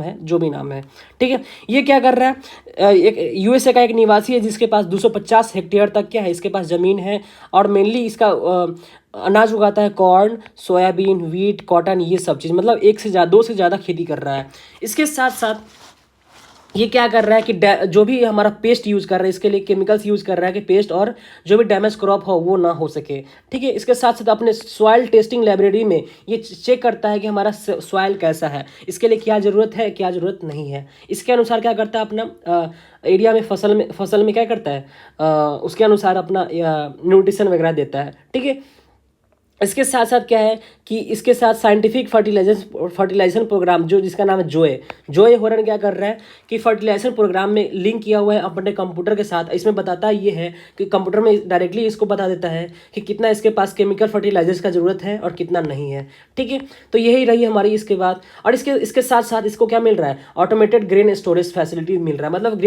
है जो भी नाम है। ठीक है, ये क्या कर रहा है, एक यूएसए का एक निवासी है जिसके पास 250 हेक्टेयर तक क्या है, इसके पास ज़मीन है, और मेनली इसका अनाज उगाता है, कॉर्न, सोयाबीन, वीट, कॉटन, ये सब चीज़, मतलब 2 से ज़्यादा खेती कर रहा है। इसके साथ साथ ये क्या कर रहा है कि जो भी हमारा पेस्ट यूज़ कर रहा है, इसके लिए केमिकल्स यूज़ कर रहा है कि पेस्ट और जो भी डैमेज क्रॉप हो वो ना हो सके। ठीक है, इसके साथ साथ अपने सॉइल टेस्टिंग लाइब्रेरी में ये चेक करता है कि हमारा सॉइल कैसा है, इसके लिए क्या ज़रूरत है, क्या ज़रूरत नहीं है। इसके अनुसार क्या करता है, अपना एरिया में फसल में क्या करता है, उसके अनुसार अपना न्यूट्रिशन वगैरह देता है। ठीक है, इसके साथ साथ क्या है कि इसके साथ साइंटिफिक फर्टिलाइजेशन प्रोग्राम जो जिसका नाम है जोए होरन क्या कर रहा है कि फर्टिलाइजेशन प्रोग्राम में लिंक किया हुआ है अपने कंप्यूटर के साथ। इसमें बताता ये है कि कंप्यूटर में डायरेक्टली इसको बता देता है कि कितना इसके पास केमिकल फर्टिलाइजर्स का ज़रूरत है और कितना नहीं है। ठीक है, तो यही रही हमारी इसके बाद। और इसके साथ साथ इसको क्या मिल रहा है, ऑटोमेटेड ग्रेन स्टोरेज फैसिलिटी मिल रहा है, मतलब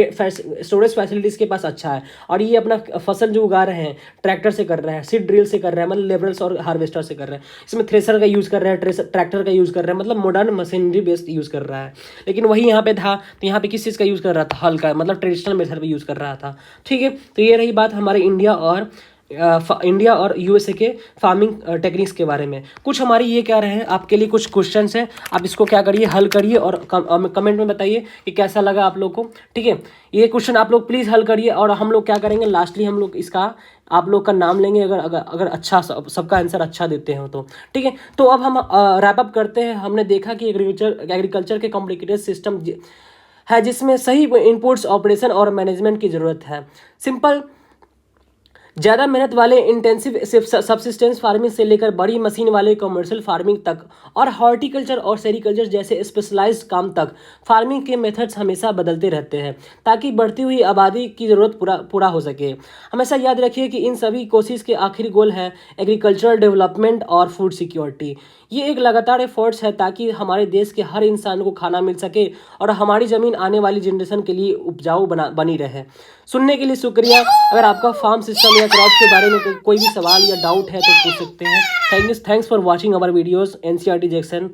स्टोरेज फैसिलिटी इसके पास अच्छा है। और ये अपना फसल जो उगा रहे हैं ट्रैक्टर से कर रहे हैं, सीड ड्रिल से कर रहे हैं, मतलब लेबरल्स और हार्वेस्टर से कर रहे हैं। इसमें थ्रेसर का यूज़ कर रहा है, ट्रैक्टर का यूज़ कर रहा है, मतलब मॉडर्न मशीनरी बेस्ड यूज़ कर रहा है। लेकिन वही यहाँ पे था, तो यहाँ पे किस चीज़ का यूज़ कर रहा था, हल का, मतलब ट्रेडिशनल मेथड पे यूज़ कर रहा था। ठीक है, तो ये रही बात हमारे इंडिया और यूएसए के फार्मिंग टेक्निक्स के बारे में। कुछ हमारी ये क्या रहे हैं, आपके लिए कुछ क्वेश्चंस हैं, आप इसको क्या करिए, हल करिए और कमेंट में बताइए कि कैसा लगा आप लोग को। ठीक है, ये क्वेश्चन आप लोग प्लीज़ हल करिए, और हम लोग क्या करेंगे, लास्टली हम लोग इसका आप लोग का नाम लेंगे अगर अच्छा सबका आंसर अच्छा देते हैं तो। ठीक है, तो अब हम रैप अप करते हैं। हमने देखा कि एग्रीकल्चर के कॉम्प्लिकेटेड सिस्टम है जिसमें सही इनपुट्स, ऑपरेशन और मैनेजमेंट की ज़रूरत है। सिंपल, ज़्यादा मेहनत वाले इंटेंसिव सब्सिस्टेंस फार्मिंग से लेकर बड़ी मशीन वाले कमर्शियल फार्मिंग तक, और हॉर्टिकल्चर और सेरिकल्चर जैसे स्पेशलाइज्ड काम तक, फार्मिंग के मेथड्स हमेशा बदलते रहते हैं ताकि बढ़ती हुई आबादी की ज़रूरत पूरा हो सके। हमेशा याद रखिए कि इन सभी कोशिश के आखिरी गोल है एग्रीकल्चरल डेवलपमेंट और फूड सिक्योरिटी। ये एक लगातार एफर्ट्स है ताकि हमारे देश के हर इंसान को खाना मिल सके और हमारी ज़मीन आने वाली जनरेशन के लिए उपजाऊ बनी रहे। सुनने के लिए शुक्रिया। अगर आपका फार्म सिस्टम या क्रॉप के बारे में कोई भी सवाल या डाउट है तो पूछ सकते हैं। Thanks for watching our videos. NCERT Jackson.